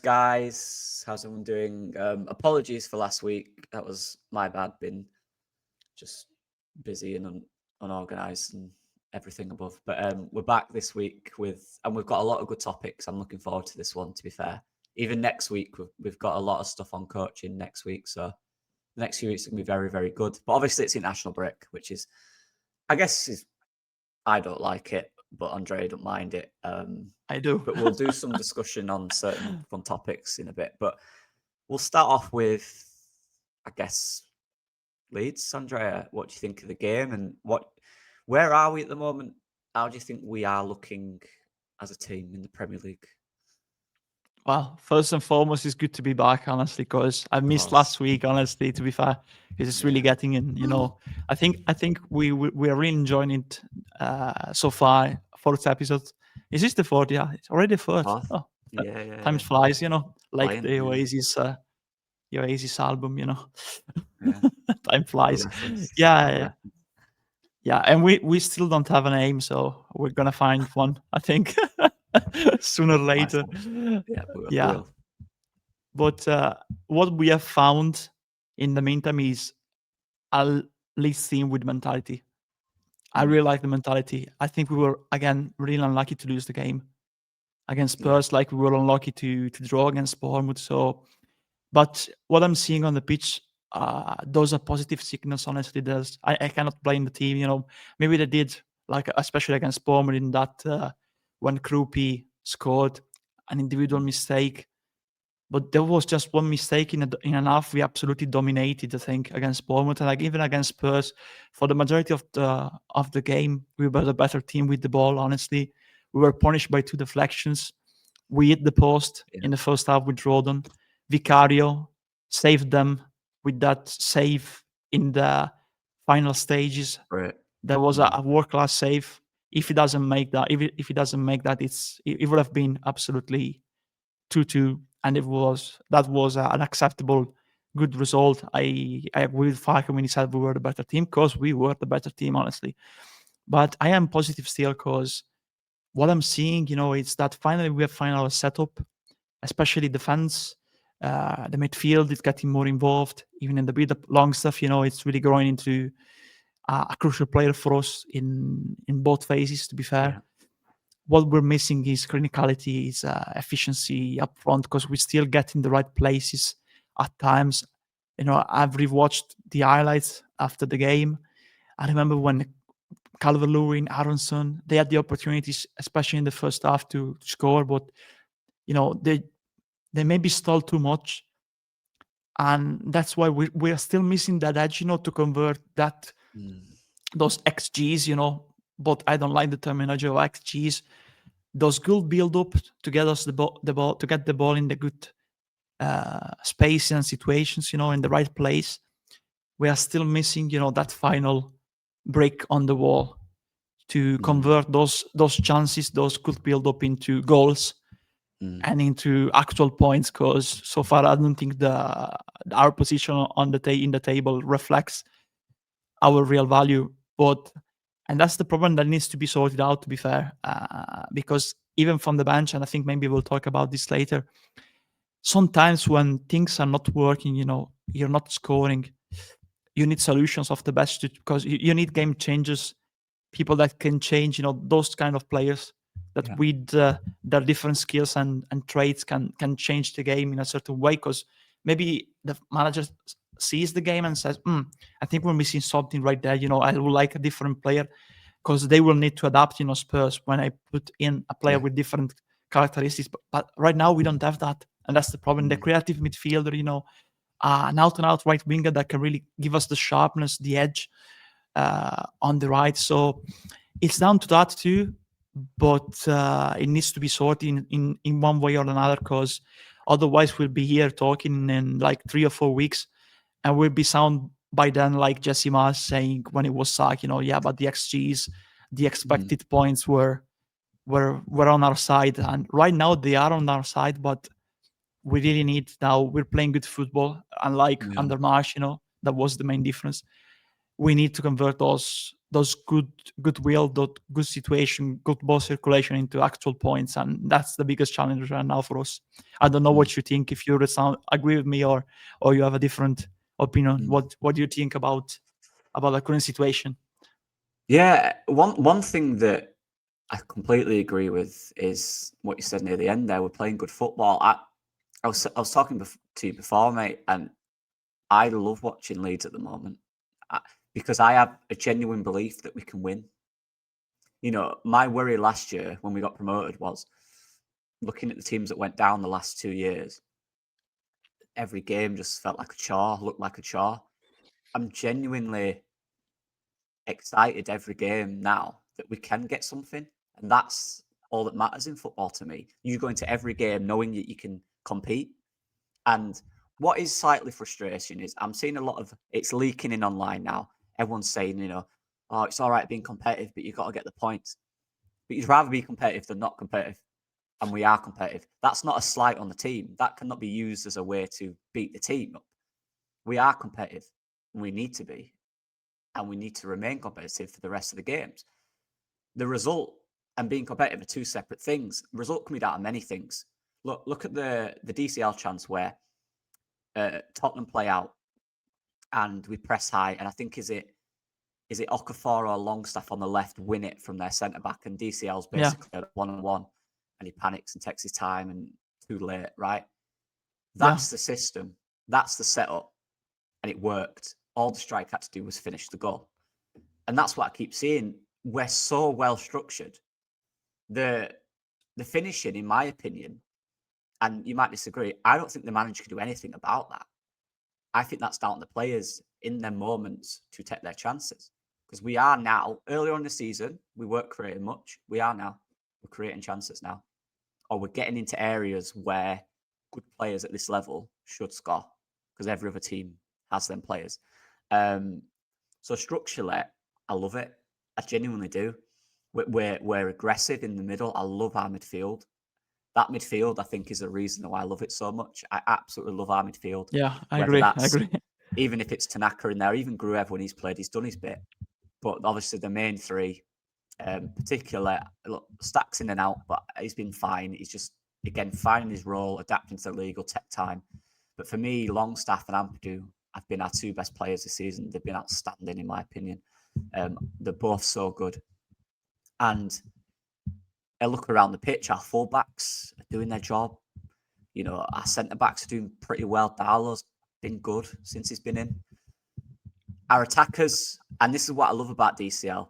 guys. How's everyone doing? Apologies for last week. That was my bad. Been just busy and unorganized and everything above. But we're back this week and we've got a lot of good topics. I'm looking forward to this one. To be fair, even next week we've got a lot of stuff on coaching next week. So the next few weeks are gonna be very, very good. But obviously it's international break, which is, I guess, I don't like it, but Andrea don't mind it. I do. But we'll do some discussion on certain fun topics in a bit. But we'll start off with, I guess, Leeds. Andrea, what do you think of the game, and where are we at the moment? How do you think we are looking as a team in the Premier League? Well, first and foremost, it's good to be back, honestly, because I missed last week, honestly, to be fair. It's really getting in, I think we are really enjoying it so far. Fourth episode. Is this the fourth? Yeah, it's already the fourth. Oh, yeah. Time flies, like Flying, the Oasis album, Yeah. Time flies. Yeah. And we still don't have a name, so we're gonna find one, I think, sooner or later. We will. But what we have found in the meantime is a Leeds team with mentality. I really like the mentality. I think we were, again, really unlucky to lose the game against Spurs, like we were unlucky to draw against Bournemouth. But what I'm seeing on the pitch, those are positive signals, honestly. I cannot blame the team, maybe they did, like especially against Bournemouth in that when Krupi scored an individual mistake. But there was just one mistake in an half. We absolutely dominated, I think, against Bournemouth, and like even against Spurs. For the majority of the game, we were the better team with the ball. Honestly, we were punished by 2 deflections. We hit the post in the first half with Rodon. Vicario saved them with that save in the final stages. Right. There was a world-class save. If he doesn't make that, if he doesn't make that, it would have been absolutely 2-2. And that was an acceptable, good result. I agree with Farke when he said we were the better team, because we were the better team, honestly. But I am positive still, because what I'm seeing, it's that finally we have found our setup, especially defense. The midfield is getting more involved, even in the build-up long stuff. It's really growing into a crucial player for us in both phases, to be fair. Yeah. What we're missing is clinicality, is efficiency up front, because we still get in the right places at times. I've rewatched the highlights after the game. I remember when Calvert-Lewin, Aronson, they had the opportunities, especially in the first half, to score, but they maybe stalled too much, and that's why we are still missing that edge, to convert those XGs, but I don't like the terminology of XGs. Those good build-up to get us the ball, to get the ball in the good space and situations, in the right place. We are still missing, that final break on the wall to convert those chances, those good build-up into goals and into actual points. Because so far, I don't think our position on in the table reflects our real value. And that's the problem that needs to be sorted out, to be fair, because even from the bench, and I think maybe we'll talk about this later, sometimes when things are not working, you're not scoring, you need solutions of the best, because you need game changers, people that can change, those kind of players that with their different skills and traits can change the game in a certain way. Because maybe the manager sees the game and says, I think we're missing something right there. I would like a different player, because they will need to adapt, Spurs, when I put in a player with different characteristics. But right now we don't have that. And that's the problem. The creative midfielder, an out-and-out right winger that can really give us the sharpness, the edge on the right. So it's down to that too. But it needs to be sorted in one way or another, because otherwise we'll be here talking in like 3 or 4 weeks, and we'll be sound by then like Jesse Mars saying when it was sacked, but the XGs, the expected points were on our side. And right now they are on our side, but we really need, now we're playing good football, unlike under Marsh, that was the main difference. We need to convert those those goodwill, that good situation, good ball circulation into actual points, and that's the biggest challenge right now for us. I don't know what you think. If you agree with me, or you have a different opinion, what do you think about the current situation? Yeah, one thing that I completely agree with is what you said near the end there. We're playing good football. I was talking to you before, mate, and I love watching Leeds at the moment because I have a genuine belief that we can win. You know, my worry last year when we got promoted was looking at the teams that went down the last 2 years. Every game just felt like a chore, looked like a chore. I'm genuinely excited every game now that we can get something, and that's all that matters in football to me. You go into every game knowing that you can compete. And what is slightly frustrating is I'm seeing a lot of it's leaking in online now. Everyone's saying, oh, it's all right being competitive, but you've got to get the points. But you'd rather be competitive than not competitive. And we are competitive. That's not a slight on the team. That cannot be used as a way to beat the team up. We are competitive. And we need to be. And we need to remain competitive for the rest of the games. The result and being competitive are two separate things. The result can be down to many things. Look at the DCL chance where Tottenham play out and we press high. And I think is it Okafor or Longstaff on the left win it from their centre back, and DCL's basically at 1-on-1, and he panics and takes his time and too late, right? That's the system. That's the setup, and it worked. All the Struijk had to do was finish the goal, and that's what I keep seeing. We're so well structured. The finishing, in my opinion, and you might disagree, I don't think the manager can do anything about that. I think that's down to the players in their moments to take their chances. Because we are now, earlier on in the season, we weren't creating much. We are now. We're creating chances now. Or we're getting into areas where good players at this level should score. Because every other team has them players. So structurally, I love it. I genuinely do. We're aggressive in the middle. I love our midfield. That midfield, I think, is the reason why I love it so much. I absolutely love our midfield. Yeah, I agree. Even if it's Tanaka in there, even Gruev when he's played, he's done his bit. But obviously the main three, particularly, look, Stack's in and out, but he's been fine. He's just, again, finding his role, adapting to the league will take time. But for me, Longstaff and Ampadu have been our two best players this season. They've been outstanding, in my opinion. They're both so good. And I look around the pitch, our fullbacks are doing their job. You know, our centre-backs are doing pretty well. Darlow's been good since he's been in. Our attackers, and this is what I love about DCL,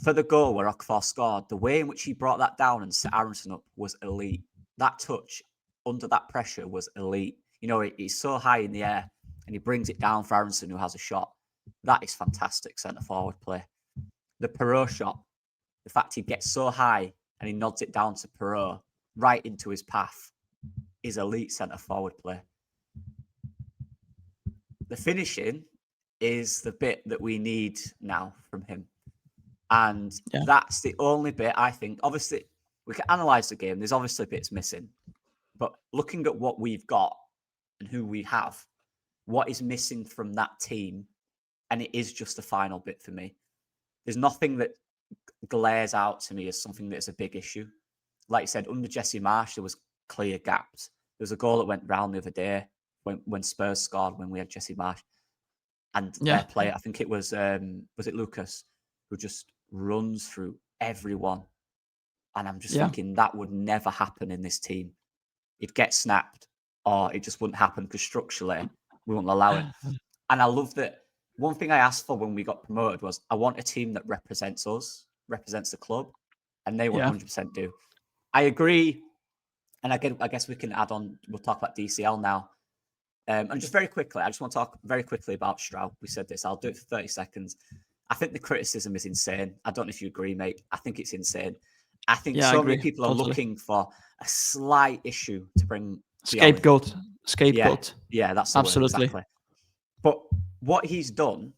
for the goal where Okafor scored, the way in which he brought that down and set Aronson up was elite. That touch under that pressure was elite. You know, he's so high in the air and he brings it down for Aronson, who has a shot. That is fantastic centre-forward play. The Perot shot, the fact he gets so high and he nods it down to Perot right into his path, is elite centre-forward play. The finishing is the bit that we need now from him. And that's the only bit I think. Obviously, we can analyse the game. There's obviously bits missing. But looking at what we've got and who we have, what is missing from that team, and it is just the final bit for me. There's nothing that glares out to me as something that's a big issue. Like you said, under Jesse Marsch, there was clear gaps. There was a goal that went round the other day when Spurs scored when we had Jesse Marsch. And their player, I think it was it Lucas, who just runs through everyone. And I'm just thinking that would never happen in this team. It'd get snapped or it just wouldn't happen because structurally we wouldn't allow it. And I love that. One thing I asked for when we got promoted was I want a team that represents us, represents the club, and they 100% do. I agree. And I guess we can add on, we'll talk about DCL now. And just very quickly, I just want to talk very quickly about Struijk. We said this, I'll do it for 30 seconds. I think the criticism is insane. I don't know if you agree, mate. I think it's insane. I think many people are looking for a slight issue to bring. Scapegoat. Yeah, that's the word, exactly. But what he's done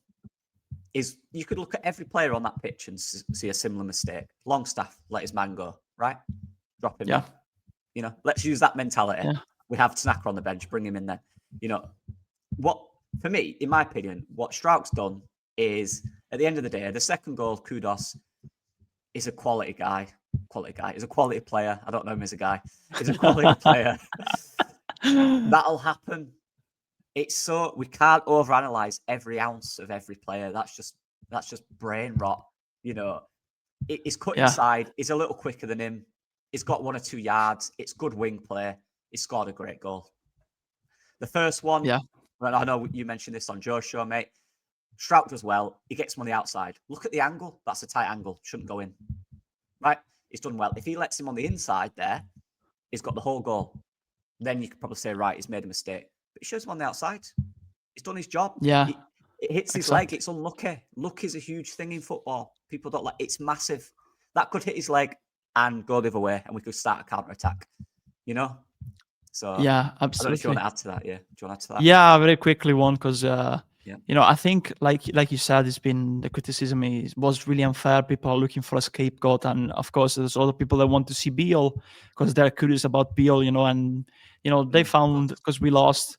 is you could look at every player on that pitch and see a similar mistake. Longstaff let his man go, right? Drop him in. You know, let's use that mentality. Yeah. We have Tanaka on the bench, bring him in there. You know, what for me, in my opinion, what Struijk's done is at the end of the day, the second goal, Kudos, is a quality guy. He's a quality player. I don't know him as a guy. He's a quality player. That'll happen. It's so we can't overanalyze every ounce of every player. That's just brain rot. You know, he's cut inside. He's a little quicker than him. He's got 1 or 2 yards. It's good wing play. He scored a great goal. The first one, well, I know you mentioned this on Joe's show, mate. Struijk does well. He gets him on the outside. Look at the angle. That's a tight angle. Shouldn't go in. Right? He's done well. If he lets him on the inside there, he's got the whole goal. Then you could probably say, right, he's made a mistake. But he shows him on the outside. He's done his job. Yeah. It hits his leg. It's unlucky. Luck is a huge thing in football. People don't like it's massive. That could hit his leg and go the other way, and we could start a counter attack. You know? So yeah, absolutely. I don't know if you want to add to that. Yeah. Do you want to add to that? Yeah, very quickly one because you know, I think like you said, it's been the criticism was really unfair. People are looking for a scapegoat, and of course, there's other people that want to see Beal because they're curious about Beal, you know, and you know they found because we lost.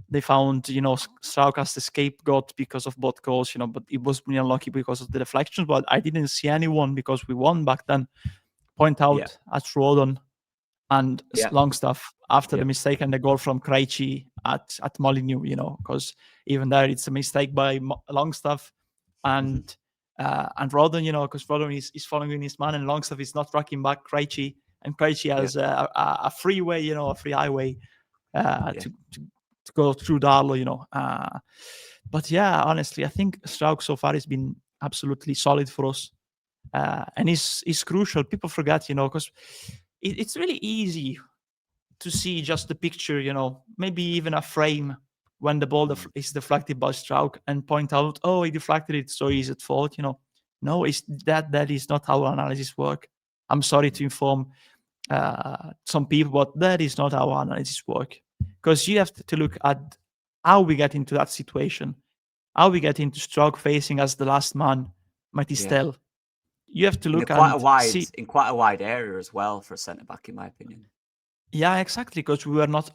They found, you know, Struijk as the scapegoat because of both goals, you know, but it was really unlucky because of the deflections. But I didn't see anyone because we won back then point out at Rodon and Longstaff after the mistake and the goal from Krejci at Molineux, you know, because even there it's a mistake by Longstaff and Rodon, you know, because Rodon is following his man and Longstaff is not tracking back Krejci, and Krejci has a freeway, you know, a free highway to go through Darlow, you know. But yeah, honestly, I think Struijk so far has been absolutely solid for us. And is crucial. People forget, you know, because it's really easy to see just the picture, you know, maybe even a frame when the ball is deflected by Struijk and point out, oh, he deflected it, so he's at fault, you know. No, it's that is not how analysis work. I'm sorry to inform some people, but that is not how analysis work. Because you have to look at how we get into that situation, how we get into Struijk facing as the last man, Matistel. Yeah. You have to look at in quite a wide area as well for a centre back, in my opinion. Yeah, exactly. Because we were not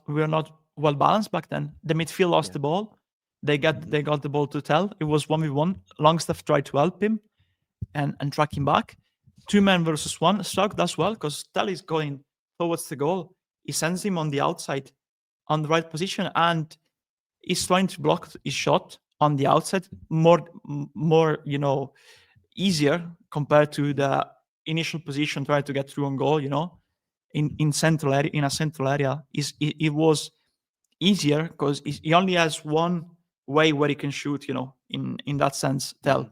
well balanced back then. The midfield lost the ball. They got the ball to Tell. It was 1v1. Longstaff tried to help him and track him back. 2 men versus 1. Struijk does well because Tell is going towards the goal. He sends him on the outside, on the right position, and he's trying to block his shot on the outside more, you know, easier compared to the initial position trying to get through on goal, you know, in central area, in a central area. It was easier because he only has one way where he can shoot, you know, in that sense, Tell.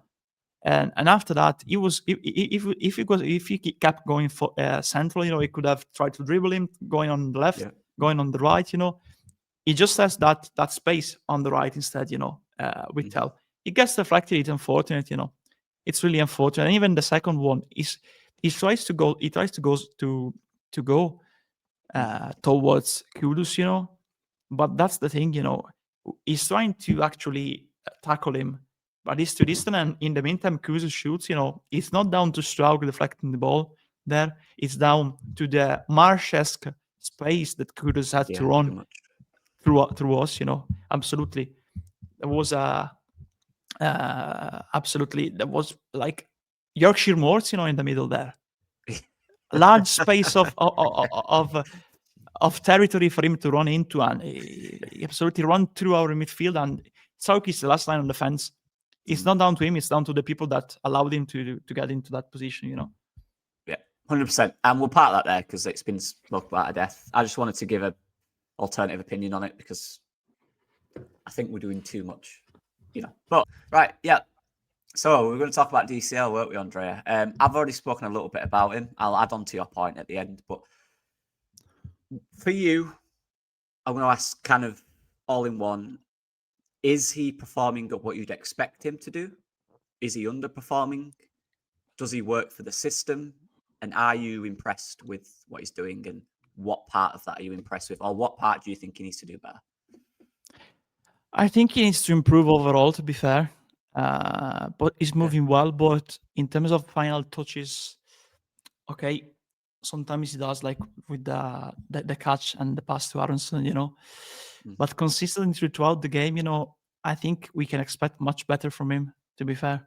And after that, he was if he kept going for central, you know, he could have tried to dribble him, going on the left, going on the right, you know. He just has that space on the right instead, you know, with Tell. He gets deflected. It's unfortunate, you know. It's really unfortunate. And even the second one he tries to go towards Kudus, you know. But that's the thing, you know. He's trying to actually tackle him, but he's too distant. And in the meantime, Kudus shoots, you know. It's not down to Struijk deflecting the ball there. It's down to the Marsh-esque space that Kudus had to run through us, you know. Absolutely. There was absolutely, there was like Yorkshire Moors, you know, in the middle there. Large space of territory for him to run into, and he absolutely run through our midfield. And Struijk is the last line on defense. It's not down to him; it's down to the people that allowed him to get into that position. You know. Yeah, 100%. And we'll part that there because it's been spoken about to death. I just wanted to give an alternative opinion on it because I think we're doing too much, you know. But right, yeah. So we're going to talk about DCL, weren't we, Andrea? I've already spoken a little bit about him. I'll add on to your point at the end. But for you, I'm going to ask kind of all in one. Is he performing at what you'd expect him to do? Is he underperforming? Does he work for the system? And are you impressed with what he's doing? And what part of that are you impressed with? Or what part do you think he needs to do better? I think he needs to improve overall, to be fair. But he's moving well. But in terms of final touches, okay, sometimes he does, like with the catch and the pass to Aronson, you know. But consistently throughout the game, you know, I think we can expect much better from him, to be fair.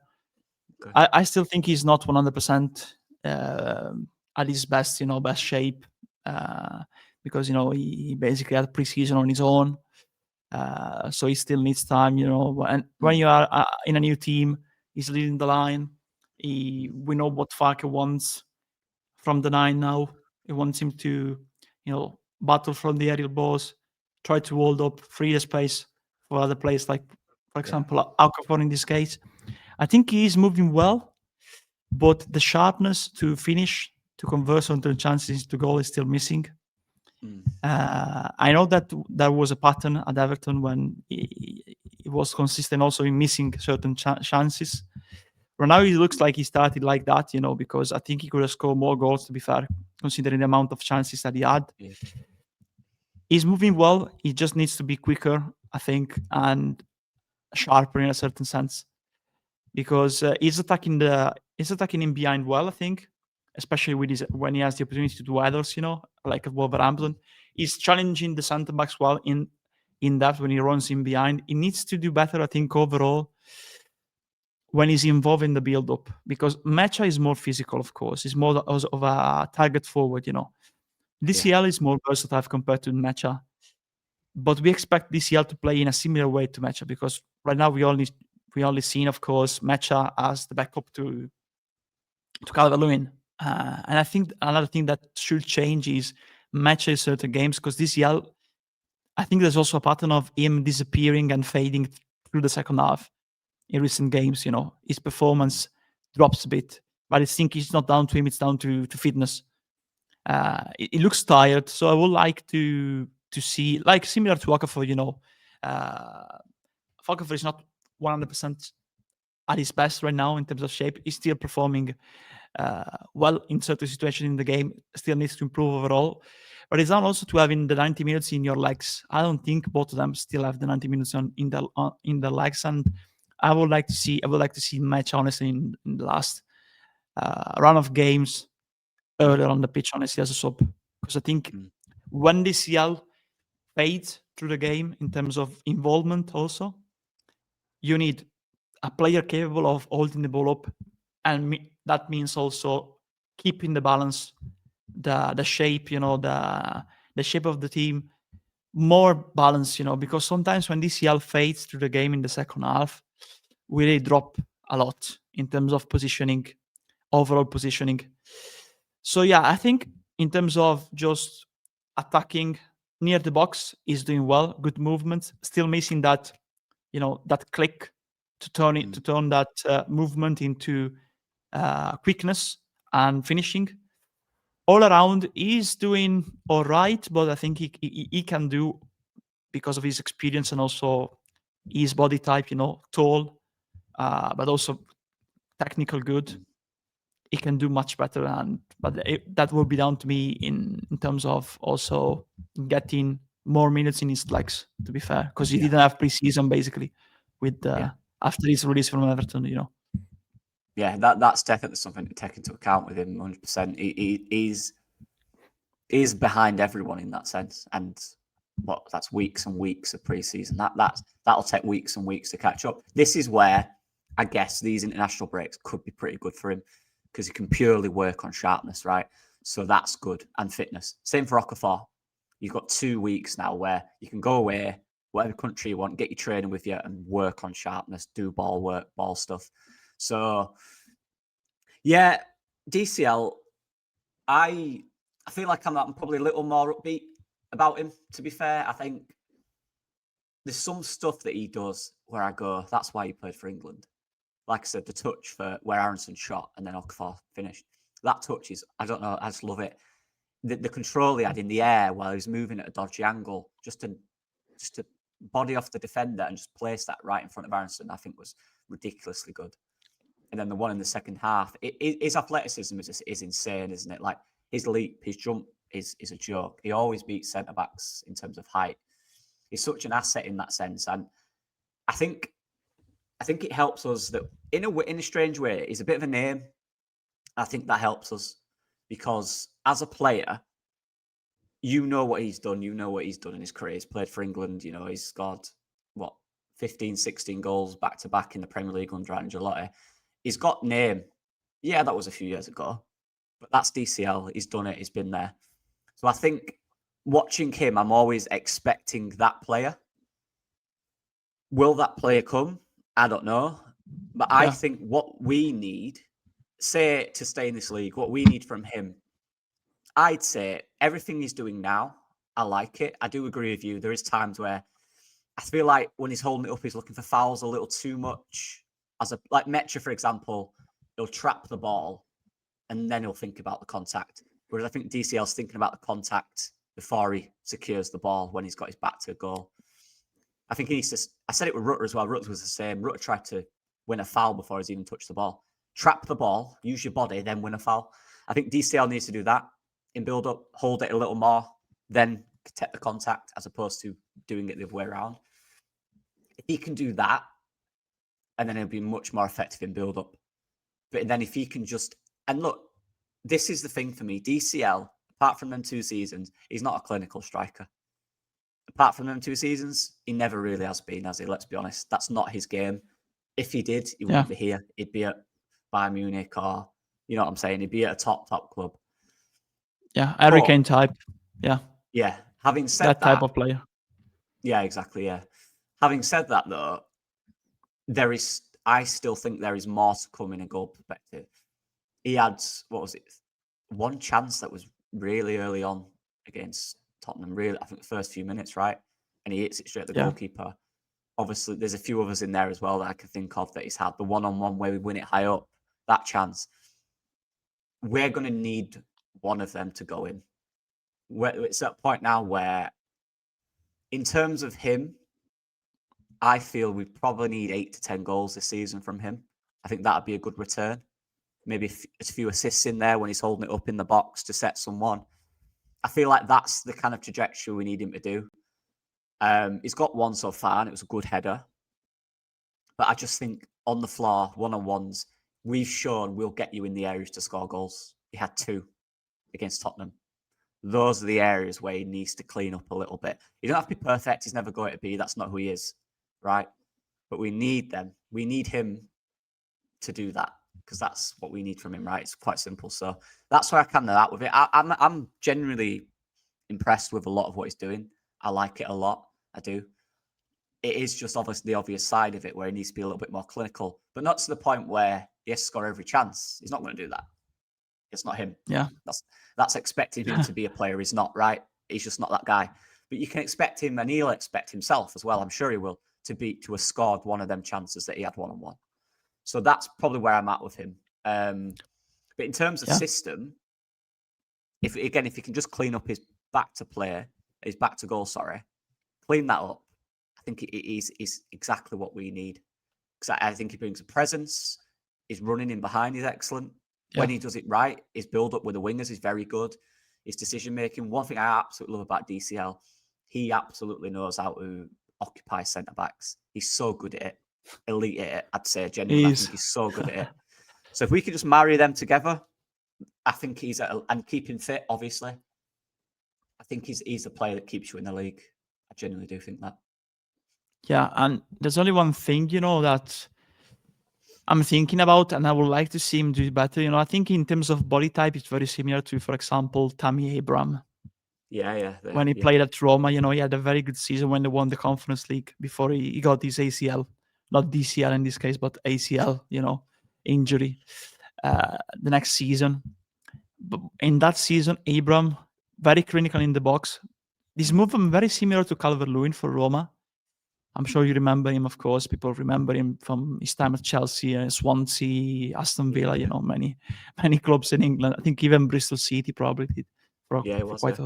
Good. I still think he's not 100% at his best, best shape, because he basically had preseason on his own, so he still needs time. And when you are in a new team, he's leading the line. We know what Farke wants from the 9 now. He wants him to, battle from the aerial balls, try to hold up, free the space for other players, like, for example, Okafor in this case. I think he is moving well, but the sharpness to finish, to convert on the chances to goal is still missing. I know that there was a pattern at Everton when he was consistent also in missing certain chances. But now it looks like he started like that, because I think he could have scored more goals, to be fair, considering the amount of chances that he had. Yeah. He's moving well. He just needs to be quicker, I think, and sharper in a certain sense, because he's attacking him behind well, I think, especially with when he has the opportunity to do headers, like at Wolverhampton. He's challenging the centre backs well in depth when he runs in behind. He needs to do better, I think, overall when he's involved in the build-up, because Mecha is more physical, of course. He's more of a target forward, DCL is more versatile compared to Mecha, but we expect DCL to play in a similar way to Mecha, because right now we only seen, of course, Mecha as the backup to Calvert-Lewin. And I think another thing that should change is Mecha in certain games, because DCL, I think there's also a pattern of him disappearing and fading through the second half in recent games. His performance drops a bit, but I think it's not down to him; it's down to fitness. It looks tired, so I would like to see, like, similar to Okafor. Okafor is not 100% at his best right now in terms of shape. He's still performing well in certain situations in the game. Still needs to improve overall. But it's down also to having the 90 minutes in your legs. I don't think both of them still have the 90 minutes in the legs, and I would like to see match, honestly, in the last run of games earlier on the pitch, honestly, as a sub, because I think when DCL fades through the game in terms of involvement, also you need a player capable of holding the ball up, and that means also keeping the balance, the shape, the shape of the team more balanced, because sometimes when DCL fades through the game in the second half, we really drop a lot in terms of positioning, overall positioning. So yeah, I think in terms of just attacking near the box, he's doing well, good movement, still missing that, that click to turn that movement into quickness and finishing. All around, he's doing all right, but I think he can do, because of his experience and also his body type, tall, but also technical good. He can do much better, but that will be down to me in terms of also getting more minutes in his legs, to be fair, because he didn't have preseason basically with after his release from Everton, Yeah, that's definitely something to take into account with him. 100%. He's behind everyone in that sense, and that's weeks and weeks of preseason. That'll take weeks and weeks to catch up. This is where I guess these international breaks could be pretty good for him, because he can purely work on sharpness, right? So that's good, and fitness. Same for Okafor. You've got 2 weeks now where you can go away, whatever country you want, get your training with you, and work on sharpness, do ball work, ball stuff. So yeah, DCL, I feel like I'm probably a little more upbeat about him, to be fair. I think there's some stuff that he does where I go, that's why he played for England. Like I said, the touch for where Aronson shot and then Okafor finished. That touch is, I don't know, I just love it. The control he had in the air while he was moving at a dodgy angle, just to body off the defender and just place that right in front of Aronson, I think was ridiculously good. And then the one in the second half, his athleticism is insane, isn't it? Like his leap, his jump is a joke. He always beats centre backs in terms of height. He's such an asset in that sense, and I think it helps us that in a strange way, he's a bit of a name. I think that helps us because as a player, you know what he's done. You know what he's done in his career. He's played for England. He's scored 15, 16 goals back to back in the Premier League under Ancelotti. He's got name. Yeah, that was a few years ago, but that's DCL. He's done it. He's been there. So I think watching him, I'm always expecting that player. Will that player come? I don't know. But I think what we need, say to stay in this league, what we need from him, I'd say everything he's doing now, I like it. I do agree with you. There is times where I feel like when he's holding it up, he's looking for fouls a little too much. Like Mecha, for example, he'll trap the ball and then he'll think about the contact. Whereas I think DCL's thinking about the contact before he secures the ball when he's got his back to a goal. I think he needs to. I said it with Rutter as well. Rutter was the same. Rutter tried to win a foul before he's even touched the ball. Trap the ball, use your body, then win a foul. I think DCL needs to do that in build up, hold it a little more, then take the contact as opposed to doing it the other way around. If he can do that, and then he'll be much more effective in build up. But then if he can just, and look, this is the thing for me. DCL, apart from them 2 seasons, he's not a clinical striker. Apart from them 2 seasons, he never really has been, has he? Let's be honest. That's not his game. If he did, he wouldn't be here. He'd be at Bayern Munich or, you know what I'm saying? He'd be at a top club. Yeah, Harry Kane type. Yeah. Yeah. Having said that type of player. Yeah, exactly. Yeah. Having said that, though, I still think there is more to come in a goal perspective. He had, what was it? One chance that was really early on against Tottenham, really, I think the first few minutes, right? And he hits it straight at the goalkeeper. Obviously, there's a few others in there as well that I can think of that he's had. The one-on-one where we win it high up, that chance. We're going to need one of them to go in. It's at a point now where, in terms of him, I feel we probably need 8 to 10 goals this season from him. I think that'd be a good return. Maybe a few assists in there when he's holding it up in the box to set someone. I feel like that's the kind of trajectory we need him to do. He's got one so far, and it was a good header. But I just think on the floor, one-on-ones, we've shown we'll get you in the areas to score goals. He had 2 against Tottenham. Those are the areas where he needs to clean up a little bit. He don't have to be perfect. He's never going to be. That's not who he is, right? But we need them. We need him to do that because that's what we need from him, right? It's quite simple. So that's where I can know that with it. I'm genuinely impressed with a lot of what he's doing. I like it a lot. I do. It is just obviously the obvious side of it where he needs to be a little bit more clinical, but not to the point where he has to score every chance. He's not going to do that. It's not him. Yeah. That's expecting him to be a player. He's not, right? He's just not that guy. But you can expect him, and he'll expect himself as well. I'm sure he will, to have scored one of them chances that he had one-on-one. So that's probably where I'm at with him. But in terms of system, if he can just clean up his back to goal, clean that up, I think he's exactly what we need. Because I think he brings a presence. His running in behind is excellent. When he does it right, his build-up with the wingers is very good. His decision-making. One thing I absolutely love about DCL, he absolutely knows how to occupy centre-backs. He's so good at it. Elite at it, I'd say. Genuinely, I think he's so good at it. So if we could just marry them together, I think and keep him fit, obviously. I think he's the player that keeps you in the league. I genuinely do think that. Yeah, and there's only one thing, that I'm thinking about, and I would like to see him do better. I think in terms of body type, it's very similar to, for example, Tammy Abraham. Yeah. When he played at Roma, he had a very good season when they won the Conference League before he got his ACL, not DCL in this case, but ACL, injury the next season. But in that season, Abraham, very clinical in the box. This movement very similar to Calvert-Lewin for Roma. I'm sure you remember him, of course. People remember him from his time at Chelsea, Swansea, Aston Villa, many clubs in England. I think even Bristol City probably did for quite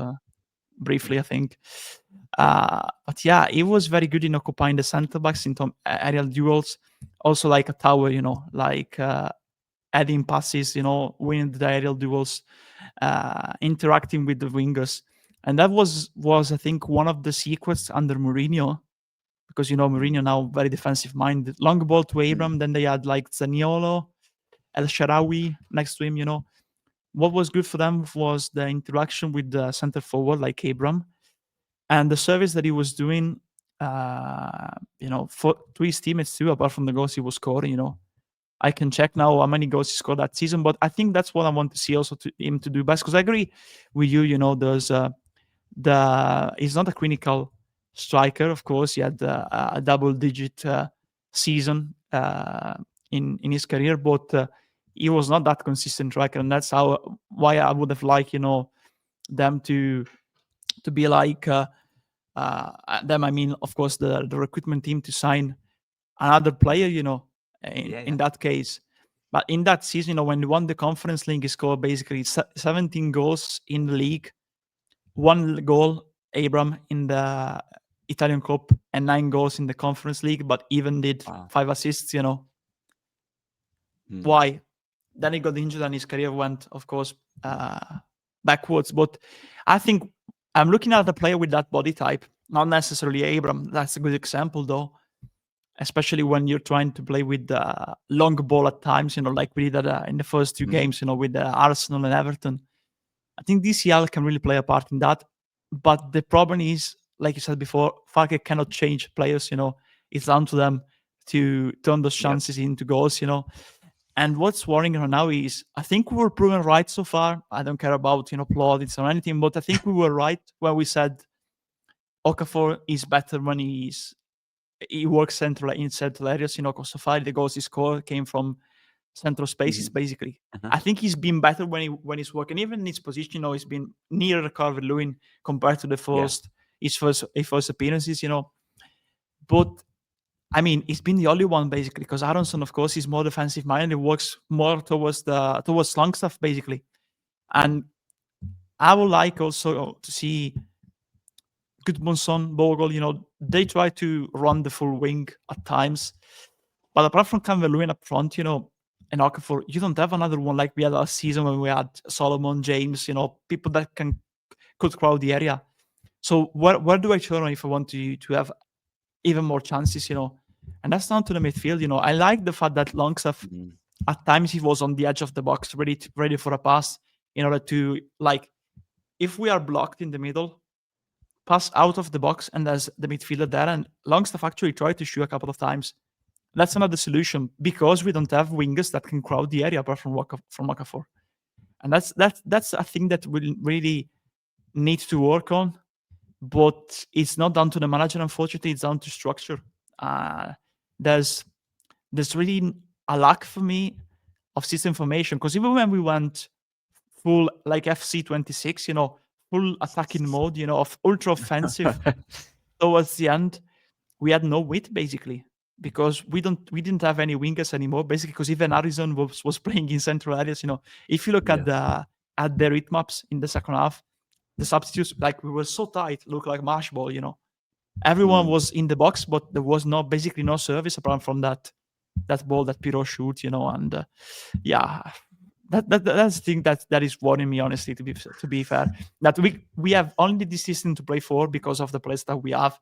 briefly, I think. But yeah, he was very good in occupying the centre-backs in aerial duels. Also like a tower, like adding passes, winning the aerial duels, interacting with the wingers. And that was I think, one of the secrets under Mourinho. Because, Mourinho now very defensive-minded. Long ball to Abraham, then they had like Zaniolo, El Shaarawy next to him, What was good for them was the interaction with the centre-forward like Abraham and the service that he was doing, to his teammates too, apart from the goals he was scoring, I can check now how many goals he scored that season, but I think that's what I want to see also to him to do best. Because I agree with you. There's he's not a clinical striker, of course. He had a double-digit season in his career, but he was not that consistent striker, and that's why I would have liked them to be like them. I mean, of course, the recruitment team to sign another player, in that case. But in that season, when he won the Conference League, he scored basically 17 goals in the league, 1 goal, Abram, in the Italian Cup, and 9 goals in the Conference League, but even did 5 assists, Why? Then he got injured and his career went, of course, backwards. But I think I'm looking at a player with that body type, not necessarily Abram. That's a good example, though, especially when you're trying to play with the long ball at times, like we did in the first 2 games, with Arsenal and Everton. I think DCL can really play a part in that. But the problem is, like you said before, Farke cannot change players, It's down to them to turn those chances into goals, And what's worrying right now is, I think we were proven right so far. I don't care about, plaudits or anything, but I think we were right when we said Okafor is better when he works in central areas, because so far the goals he scored came from central spaces, basically. I think he's been better when he's working, even in his position. He's been nearer Calvert-Lewin compared to his first appearances. But I mean, he's been the only one basically, because Aronson, of course, is more defensive minded. He works more towards long stuff basically, and I would like also to see Gudmundsson, Bogle. They try to run the full wing at times, but apart from Calvert-Lewin up front, and Okafor, you don't have another one like we had last season when we had Solomon, James, people that could crowd the area. So where do I turn on if I want to have even more chances, And that's down to the midfield, I like the fact that Longstaff, at times he was on the edge of the box, ready for a pass, in order to, like, if we are blocked in the middle, pass out of the box, and there's the midfielder there, and Longstaff actually tried to shoot a couple of times. That's another solution, because we don't have wingers that can crowd the area apart from Okafor. And that's a thing that we really need to work on. But it's not down to the manager, unfortunately. It's down to structure. There's really a lack for me of system formation, because even when we went full like FC26, full attacking mode, of ultra offensive towards the end, we had no width basically, because we didn't have any wingers anymore basically, because even Harrison was playing in central areas. If you look at the rhythm maps in the second half, the substitutes, like, we were so tight, look like marsh ball. Everyone was in the box, but there was basically no service apart from that ball that Piro shoot, and that's the thing that is worrying me, honestly, to be fair, that we have only this season to play for because of the players that we have.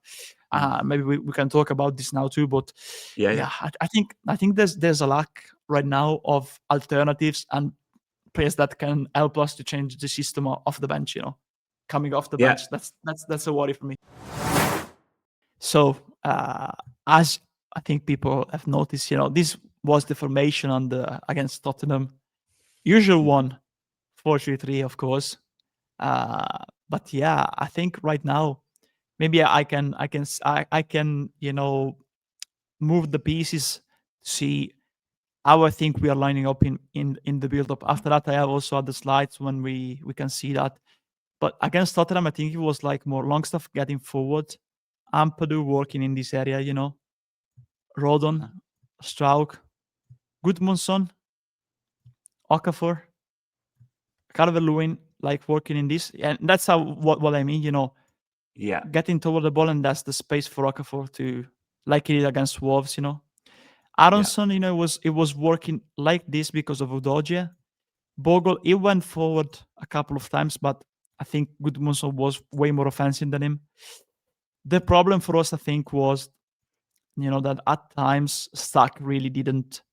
Maybe we can talk about this now too, but I think there's a lack right now of alternatives and players that can help us to change the system off the bench, coming off the bench. That's a worry for me. So as I think people have noticed, this was the formation against Tottenham. Usual one, 4-3-3, of course. But yeah, I think right now maybe I can move the pieces to see how I think we are lining up in the build up. After that, I have also had the slides when we can see that. But against Tottenham, I think it was like more Longstaff getting forward, Ampadu working in this area, Rodon, Struijk, Gudmundsson, Okafor, Calvert-Lewin, like working in this, and that's what I mean, getting toward the ball, and that's the space for Okafor to, like he did against Wolves, Aronson, it was working like this because of Udogie. Bogle, he went forward a couple of times, but I think Gudmundsson was way more offensive than him. The problem for us, I think, was, that at times Struijk really didn't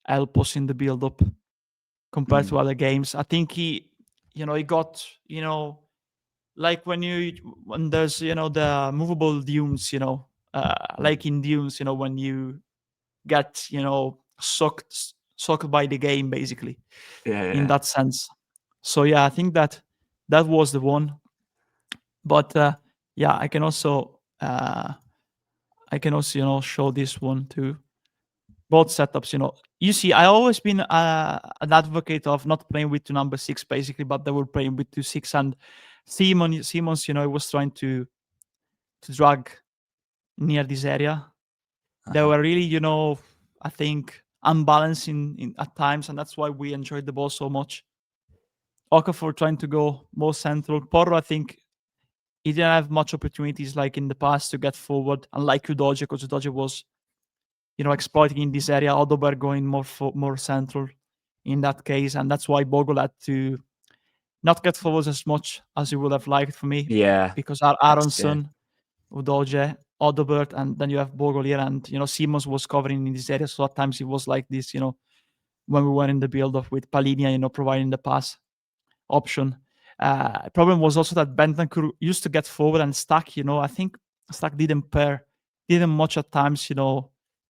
help us in the build-up compared to other games. I think he got, like when there's, the movable dunes, like in dunes, when you get, sucked by the game, basically, Yeah, in yeah. that sense. So yeah, I think that was the one. But yeah, I can also show this one too. Both setups, you see, I always been an advocate of not playing with 2 number 6 basically, but they were playing with 2 6, and Simons, was trying to drag near this area. They were really, I think, unbalanced in at times, and that's why we enjoyed the ball so much. Okafor trying to go more central. Porro, I think, he didn't have much opportunities like in the past to get forward, unlike Udogie, because Udogie was, exploiting in this area. Odoberg going more central in that case, and that's why Bogle had to not get forward as much as he would have liked for me, Yeah. because That's Aronson, Udogie, Odobert, and then you have Bogle here, and Simons was covering in this area, so at times it was like this, when we were in the build-up with Palinia, providing the pass option. Problem was also that Bentancur used to get forward and Stack, I think Stack didn't much at times,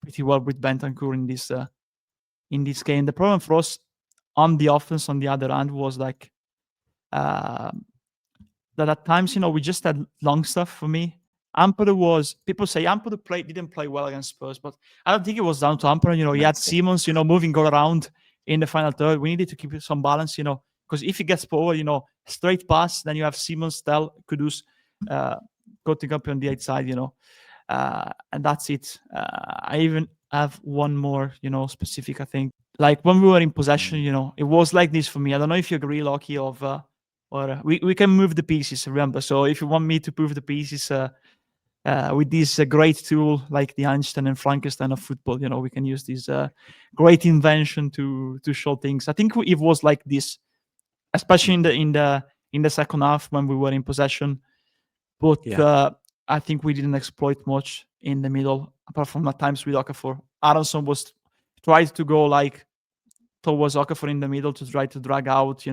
pretty well with Bentancur in this game. The problem for us on the offense, on the other hand, was like that at times, we just had long stuff for me. People say Ampadu didn't play well against Spurs, but I don't think it was down to Ampadu. He had Simons, moving all around in the final third. We needed to keep some balance, because if he gets forward, straight pass, then you have Simons, Tel, Kudus, cutting up on the outside, and that's it. I even have one more, specific, I think. Like when we were in possession, it was like this for me. I don't know if you agree, Lockie, or we can move the pieces, remember. So if you want me to move the pieces with this great tool like the Einstein and Frankenstein of football, we can use this great invention to show things. I think it was like this, especially in the second half when we were in possession. But I think we didn't exploit much in the middle, apart from at times with Okafor. Aronson was tried to go like towards Okafor in the middle to try to drag out,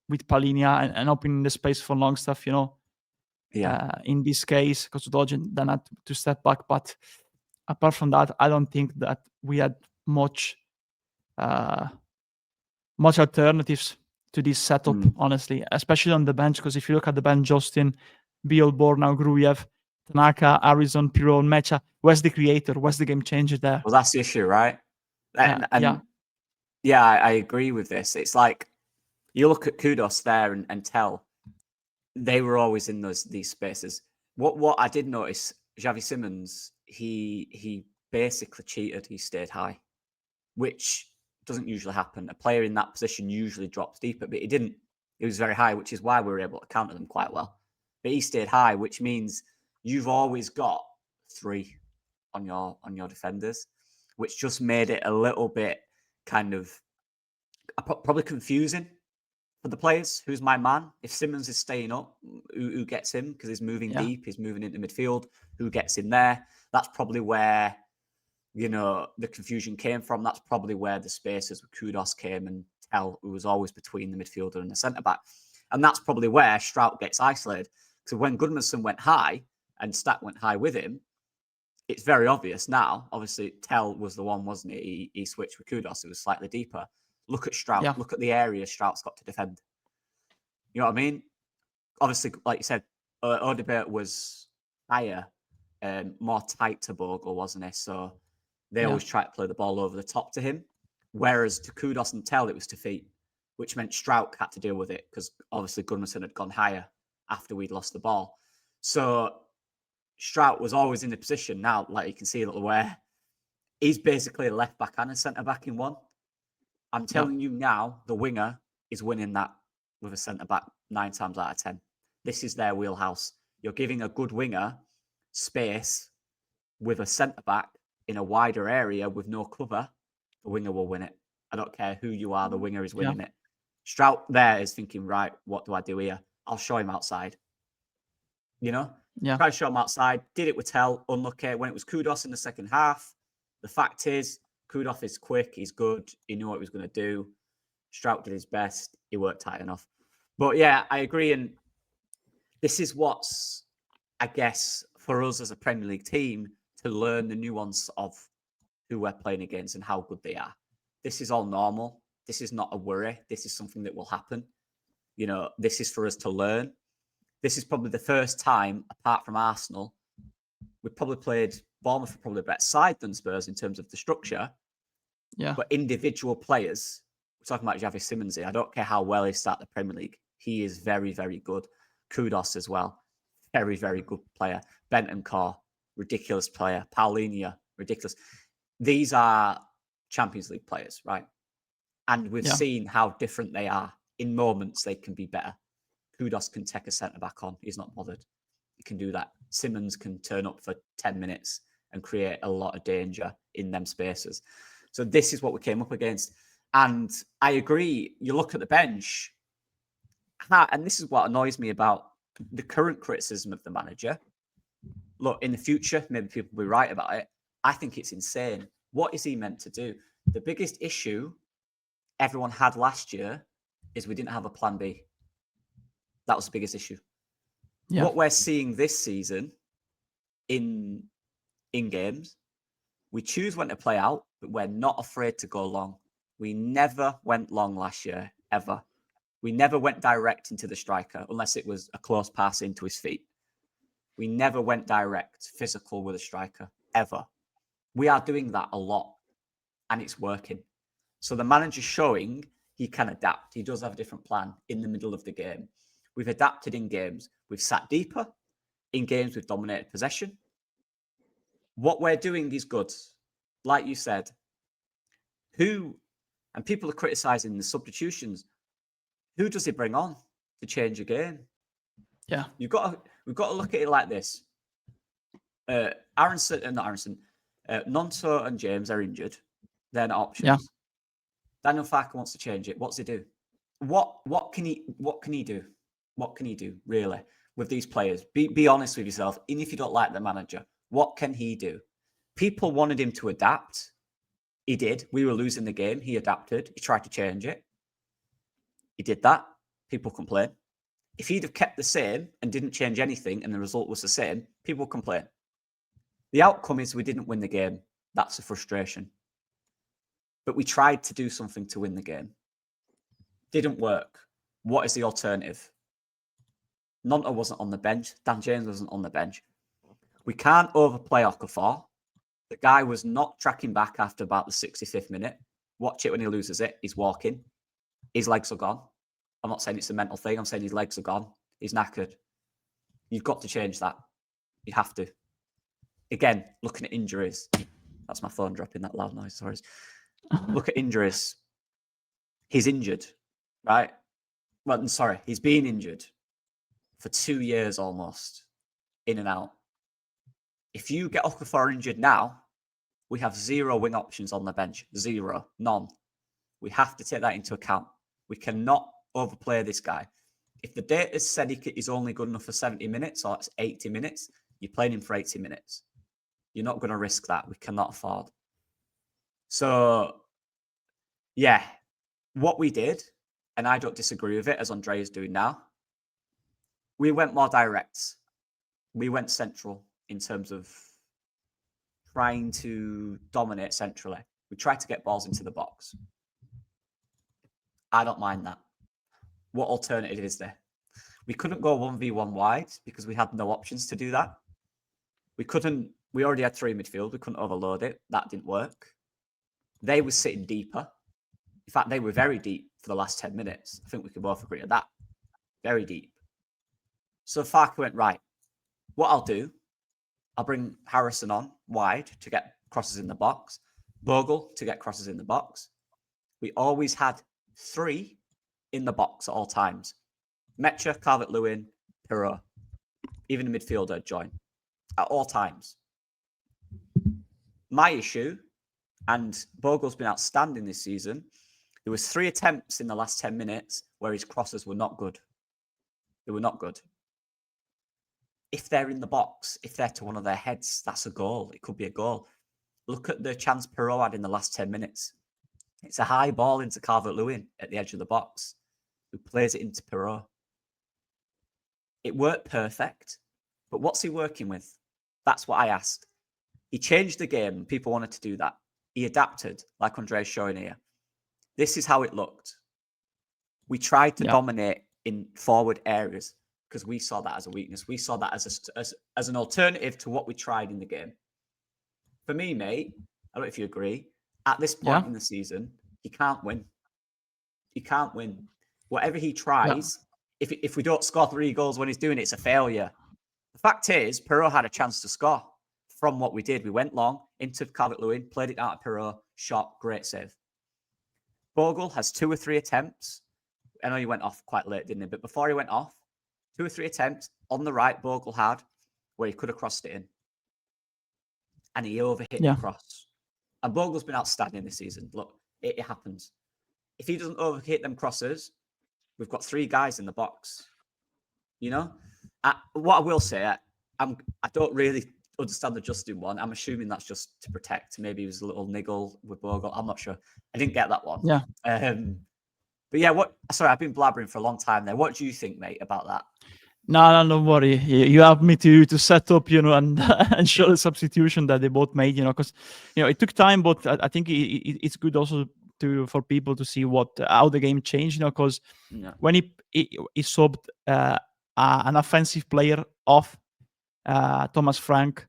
with Palinia and opening the space for long stuff, in this case, because Dodgen then had to step back. But apart from that, I don't think that we had much alternatives to this setup, honestly, especially on the bench, because if you look at the bench, Justin, Biel, Bornau, Grujev, Tanaka, Arizon, Piron, Mecha, where's the creator? Where's the game changer there? Well, that's the issue, right? And yeah, I agree with this. It's like you look at Kudos there and Tel, they were always in these spaces. What I did notice, Xavi Simons, he basically cheated. He stayed high, which doesn't usually happen. A player in that position usually drops deeper, but he didn't. He was very high, which is why we were able to counter them quite well. But he stayed high, which means you've always got 3 on your defenders, which just made it a little bit kind of probably confusing for the players. Who's my man? If Simons is staying up, who gets him? Because he's moving deep, he's moving into midfield. Who gets in there? That's probably where the confusion came from. That's probably where the spaces with Kudos came and Tel, who was always between the midfielder and the centre back. And that's probably where Struijk gets isolated. So when Goodmanson went high and Stack went high with him, it's very obvious now. Obviously, Tel was the one, wasn't it? He switched with Kudos. It was slightly deeper. Look at Struijk. Yeah. Look at the area Struijk's got to defend. You know what I mean? Obviously, like you said, Odobert was higher, more tight to Bogle, wasn't he? So they always try to play the ball over the top to him. Whereas to Kudos and Tel, it was to feet, which meant Struijk had to deal with it because obviously Goodmanson had gone higher after we'd lost the ball. So Struijk was always in the position now, like you can see where he's basically a left back and a centre back in one. I'm telling you now, the winger is winning that with a centre back 9 times out of 10. This is their wheelhouse. You're giving a good winger space with a centre back in a wider area with no cover. The winger will win it. I don't care who you are, the winger is winning it. Struijk there is thinking, right, what do I do here? I'll show him outside. Try to show him outside. Did it with Tel, unlucky. When it was Kudos in the second half, the fact is, Kudos is quick, he's good, he knew what he was going to do. Struijk did his best, he worked tight enough. But yeah, I agree. And this is what's, I guess, for us as a Premier League team, to learn the nuance of who we're playing against and how good they are. This is all normal. This is not a worry. This is something that will happen. You know, this is for us to learn. This is probably the first time, apart from Arsenal, we've probably played Bournemouth are probably a better side than Spurs in terms of the structure. Yeah. But individual players, we're talking about Javi Simons here. I don't care how well he started the Premier League. He is very, very good. Kudos as well. Very, very good player. Bentancur, ridiculous player. Paulinho, ridiculous. These are Champions League players, right? And we've seen how different they are. In moments, they can be better. Kudos can take a centre-back on. He's not bothered. He can do that. Simmons can turn up for 10 minutes and create a lot of danger in them spaces. So this is what we came up against. And I agree. You look at the bench, and this is what annoys me about the current criticism of the manager. Look, in the future, maybe people will be right about it. I think it's insane. What is he meant to do? The biggest issue everyone had last year is we didn't have a plan B. That was the biggest issue. Yeah. What we're seeing this season in games, we choose when to play out, but we're not afraid to go long. We never went long last year, ever. We never went direct into the striker, unless it was a close pass into his feet. We never went direct, physical with a striker, ever. We are doing that a lot, and it's working. So the manager's showing he can adapt. He does have a different plan in the middle of the game. We've adapted in games. We've sat deeper. In games, we've dominated possession. What we're doing is good. Like you said, and people are criticising the substitutions. Who does he bring on to change a game? Yeah. We've got to look at it like this. Nonso and James are injured. They're not options. Yeah. Daniel Farke wants to change it. What's he do? What can he do? What can he do, really, with these players? Be honest with yourself. Even if you don't like the manager, what can he do? People wanted him to adapt. He did. We were losing the game. He adapted. He tried to change it. He did that. People complain. If he'd have kept the same and didn't change anything and the result was the same, people complain. The outcome is we didn't win the game. That's a frustration. But we tried to do something to win the game. Didn't work. What is the alternative? Nonto wasn't on the bench. Dan James wasn't on the bench. We can't overplay Okafor. The guy was not tracking back after about the 65th minute. Watch it when he loses it. He's walking. His legs are gone. I'm not saying it's a mental thing. I'm saying his legs are gone. He's knackered. You've got to change that. You have to. Again, looking at injuries. That's my phone dropping that loud noise. Sorry. Look at injuries. He's injured, right? Well, I'm sorry. He's been injured for 2 years almost, in and out. If you get Okafor injured now, we have 0 wing options on the bench. 0. None. We have to take that into account. We cannot overplay this guy. If the data said he's only good enough for 70 minutes, or it's 80 minutes, you're playing him for 80 minutes. You're not going to risk that. We cannot afford. So, yeah, what we did, and I don't disagree with it, as Andrea is doing now, we went more direct. We went central in terms of trying to dominate centrally. We tried to get balls into the box. I don't mind that. What alternative is there? We couldn't go 1v1 wide because we had no options to do that. We already had 3 midfield. We couldn't overload it. That didn't work. They were sitting deeper. In fact, they were very deep for the last 10 minutes. I think we can both agree on that. Very deep. So Farke went, right, what I'll do, I'll bring Harrison on wide to get crosses in the box. Bogle to get crosses in the box. We always had 3 in the box at all times. Mecha, Calvert-Lewin, Pirro. Even the midfielder join. At all times. My issue, and Bogle's been outstanding this season, there was 3 attempts in the last 10 minutes where his crosses were not good. They were not good. If they're in the box, if they're to one of their heads, that's a goal. It could be a goal. Look at the chance Pirro had in the last 10 minutes. It's a high ball into Calvert-Lewin at the edge of the box, who plays it into Pirro. It worked perfect, but what's he working with? That's what I asked. He changed the game. People wanted to do that. he adapted, like Andrea's showing here. This is how it looked. We tried to dominate in forward areas because we saw that as a weakness. We saw that as an alternative to what we tried in the game. For me, mate, I don't know if you agree, at this point in the season, he can't win. He can't win. Whatever he tries, if we don't score 3 goals when he's doing it, it's a failure. The fact is, Perrault had a chance to score from what we did. We went long into Calvert-Lewin, played it out at Perrault, shot, great save. Bogle has 2 or 3 attempts. I know he went off quite late, didn't he? But before he went off, 2 or 3 attempts on the right, Bogle had, where he could have crossed it in. And he overhit the cross. And Bogle's been outstanding this season. Look, it happens. If he doesn't overhit them crosses, we've got 3 guys in the box. You know? What I will say, I don't really understand the Justin one. I'm assuming that's just to protect. Maybe it was a little niggle with Bogle. I'm not sure. I didn't get that one. Yeah. But yeah, sorry, I've been blabbering for a long time there. What do you think, mate, about that? No, don't worry. You helped me to set up, and and show the substitution that they both made, because it took time, but I think it's good also for people to see how the game changed, because when he subbed an offensive player off Thomas Frank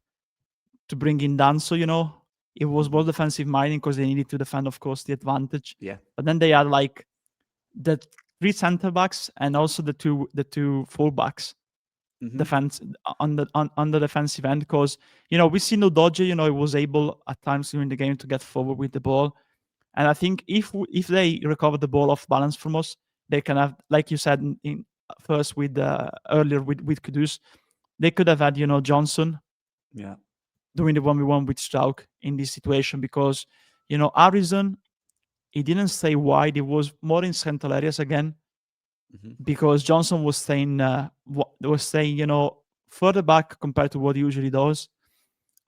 to bring in Danso, it was more defensive minded because they needed to defend, of course, the advantage. Yeah. But then they had like the 3 center backs and also the two full backs defense on the defensive end, because we see no Dodger, he was able at times during the game to get forward with the ball. And I think if they recover the ball off balance from us, they can have, like you said in first with earlier with Kudus, they could have had Johnson doing the 1v1 with Struijk in this situation, because Harrison, he didn't stay wide, he was more in central areas again, because Johnson was staying further back compared to what he usually does.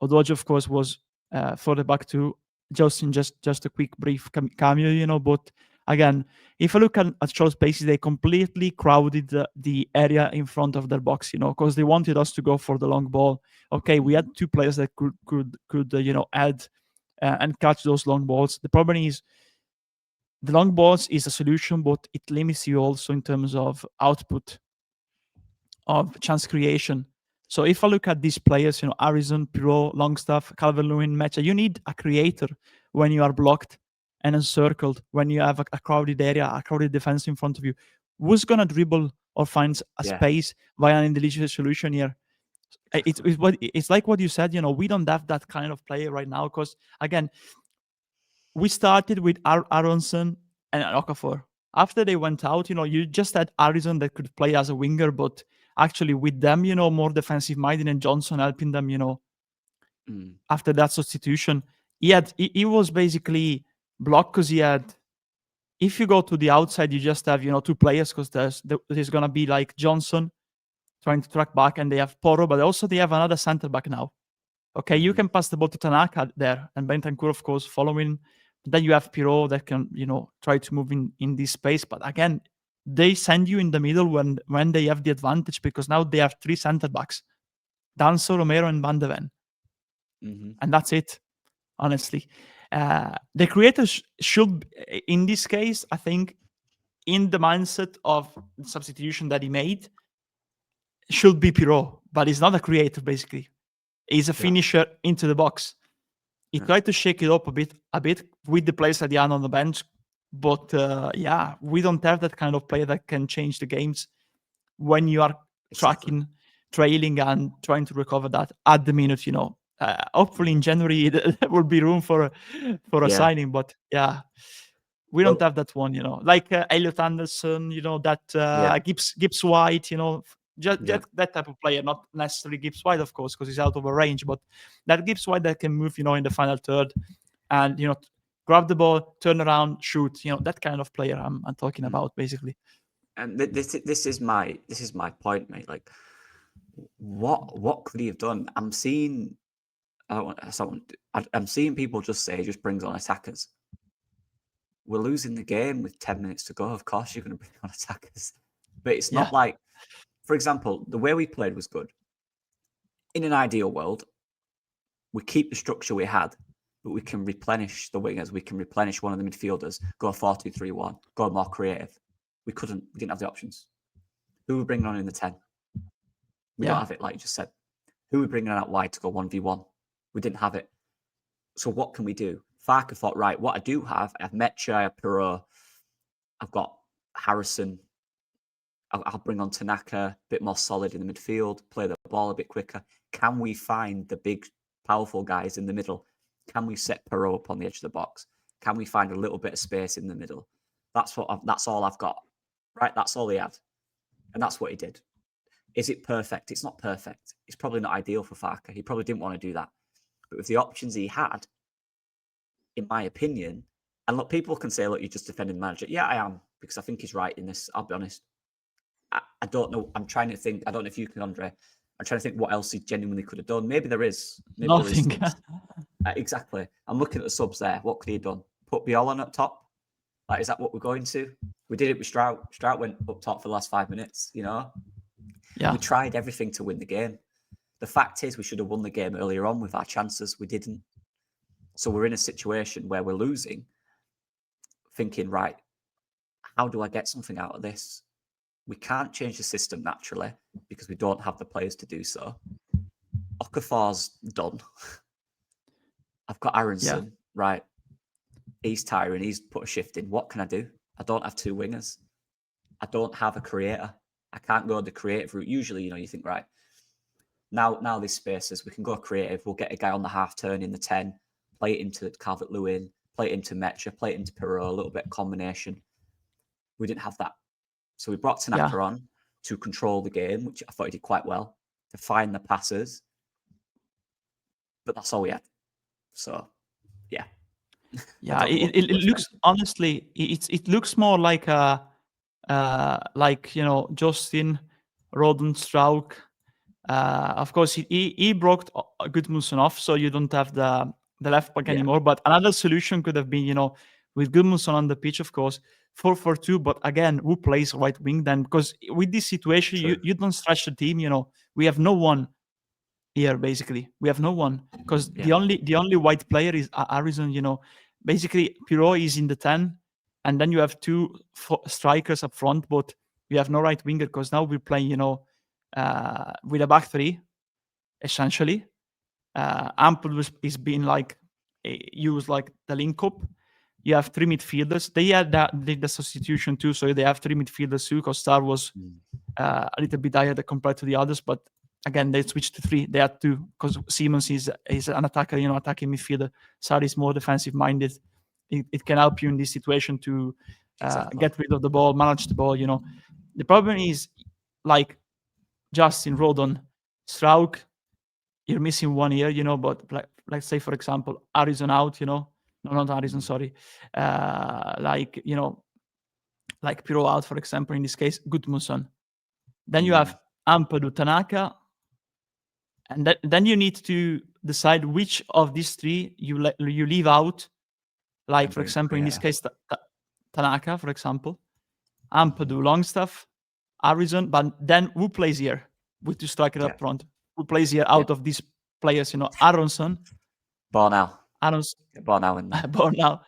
Dodge, of course, was further back too. Justin, just a quick brief cameo, but again, if I look at short spaces, they completely crowded the area in front of their box, because they wanted us to go for the long ball. Okay, we had 2 players that could add and catch those long balls. The problem is the long balls is a solution, but it limits you also in terms of output of chance creation. So if I look at these players, Harrison, Pirot, Longstaff, Calvert-Lewin, Mecha, you need a creator when you are blocked and encircled, when you have a crowded area, a crowded defense in front of you. Who's going to dribble or find a space via an intelligent solution here? It's like what you said, we don't have that kind of player right now, because, again, we started with Aronson and Okafor. After they went out, you just had Harrison that could play as a winger, but actually with them, more defensive minded, and Johnson helping them, after that substitution. He was basically blocked because he had, if you go to the outside, you just have, 2 players, because there's going to be like Johnson trying to track back, and they have Porro, but also they have another center back now. Okay, you can pass the ball to Tanaka there, and Bentancur, of course, following. Then you have Pirot that can, try to move in this space. But again, they send you in the middle when they have the advantage, because now they have 3 center backs, Danso, Romero, and Van de Ven. And that's it, honestly. The creators should, in this case, I think, in the mindset of the substitution that he made, should be Pirot. But he's not a creator, basically. He's a finisher into the box. He tried to shake it up a bit with the players that he had on the bench. But we don't have that kind of player that can change the games when you are trailing and trying to recover that at the minute, hopefully in January there will be room for a signing, but we don't have that one, like Elliot Anderson, that Gibbs White, just that type of player, not necessarily Gibbs White, of course, because he's out of a range, but that Gibbs White that can move, in the final third and, grab the ball, turn around, shoot, that kind of player I'm talking about, basically. And this is my point, mate. Like, what could he have done? I'm seeing people just say he just brings on attackers. We're losing the game with 10 minutes to go. Of course, you're going to bring on attackers, but it's not like, for example, the way we played was good. In an ideal world, we keep the structure we had. but we can replenish the wingers. We can replenish one of the midfielders, go 4-2-3-1, go more creative. We didn't have the options. Who are we bringing on in the 10? We don't have it, like you just said. Who are we bringing out wide to go 1v1? We didn't have it. So what can we do? Farke thought, right, what I do have, I have Mecha, I have Perot, I've got Harrison. I'll bring on Tanaka, a bit more solid in the midfield, play the ball a bit quicker. Can we find the big, powerful guys in the middle? Can we set Perot up on the edge of the box? Can we find a little bit of space in the middle? That's all I've got, right? That's all he had. And that's what he did. Is it perfect? It's not perfect. It's probably not ideal for Farke. He probably didn't want to do that. But with the options he had, in my opinion, and look, people can say, look, you're just defending the manager. Yeah, I am, because I think he's right in this. I'll be honest. I don't know. I'm trying to think. I don't know if you can, Andre. I'm trying to think what else he genuinely could have done. Maybe there is. Maybe Nothing. There is exactly. I'm looking at the subs there. What could he have done? Put Biolan up top? Like, is that what we're going to? We did it with Struijk. Struijk went up top for the last 5 minutes, you know? Yeah. We tried everything to win the game. The fact is, we should have won the game earlier on with our chances. We didn't. So we're in a situation where we're losing, thinking, right, how do I get something out of this? We can't change the system naturally because we don't have the players to do so. Okafor's done. I've got Aronson, right? He's tiring. He's put a shift in. What can I do? I don't have two wingers. I don't have a creator. I can't go the creative route. Usually, you think, right, now there's spaces. We can go creative. We'll get a guy on the half turn in the 10, play it into Calvert-Lewin, play it into Mecha, play it into Perot, a little bit of combination. We didn't have that. So we brought Tanaka on to control the game, which I thought he did quite well, to find the passes. But that's all we had. So, yeah. Yeah, it looks, honestly, it looks more like Justin, Roden, Struijk. Of course, he broke Gudmundsson off, so you don't have the left back anymore. But another solution could have been, with Gudmundsson on the pitch, of course, 4-4-2. But again, who plays right wing then? Because with this situation, you don't stretch the team. We have no one here. Basically, we have no one because the only white player is Harrison. Basically, Perot is in the 10, and then you have two strikers up front, but we have no right winger because now we're playing, with a back three, essentially. Ample is being used like the link up. You have three midfielders. They had did the substitution too, so they have three midfielders too. Because Star was a little bit higher compared to the others, but again they switched to three. They had two because Siemens is an attacker, attacking midfielder. Star is more defensive minded. It can help you in this situation to get rid of the ball, manage the ball. The problem is like Justin, Rodon, Struijk, you're missing 1 year, but let's say, for example, Harrison out, no, not Harrison, sorry. Like Perot out, for example, in this case, Gudmundsson. Then you have Ampadu, Tanaka, and then you need to decide which of these three you leave out. Like, for example, in this case, Tanaka, for example, Ampadu, Longstaff, Harrison, but then who plays here with two strikers up front? Who plays here out of these players? Aronson, Bornau. Bornau.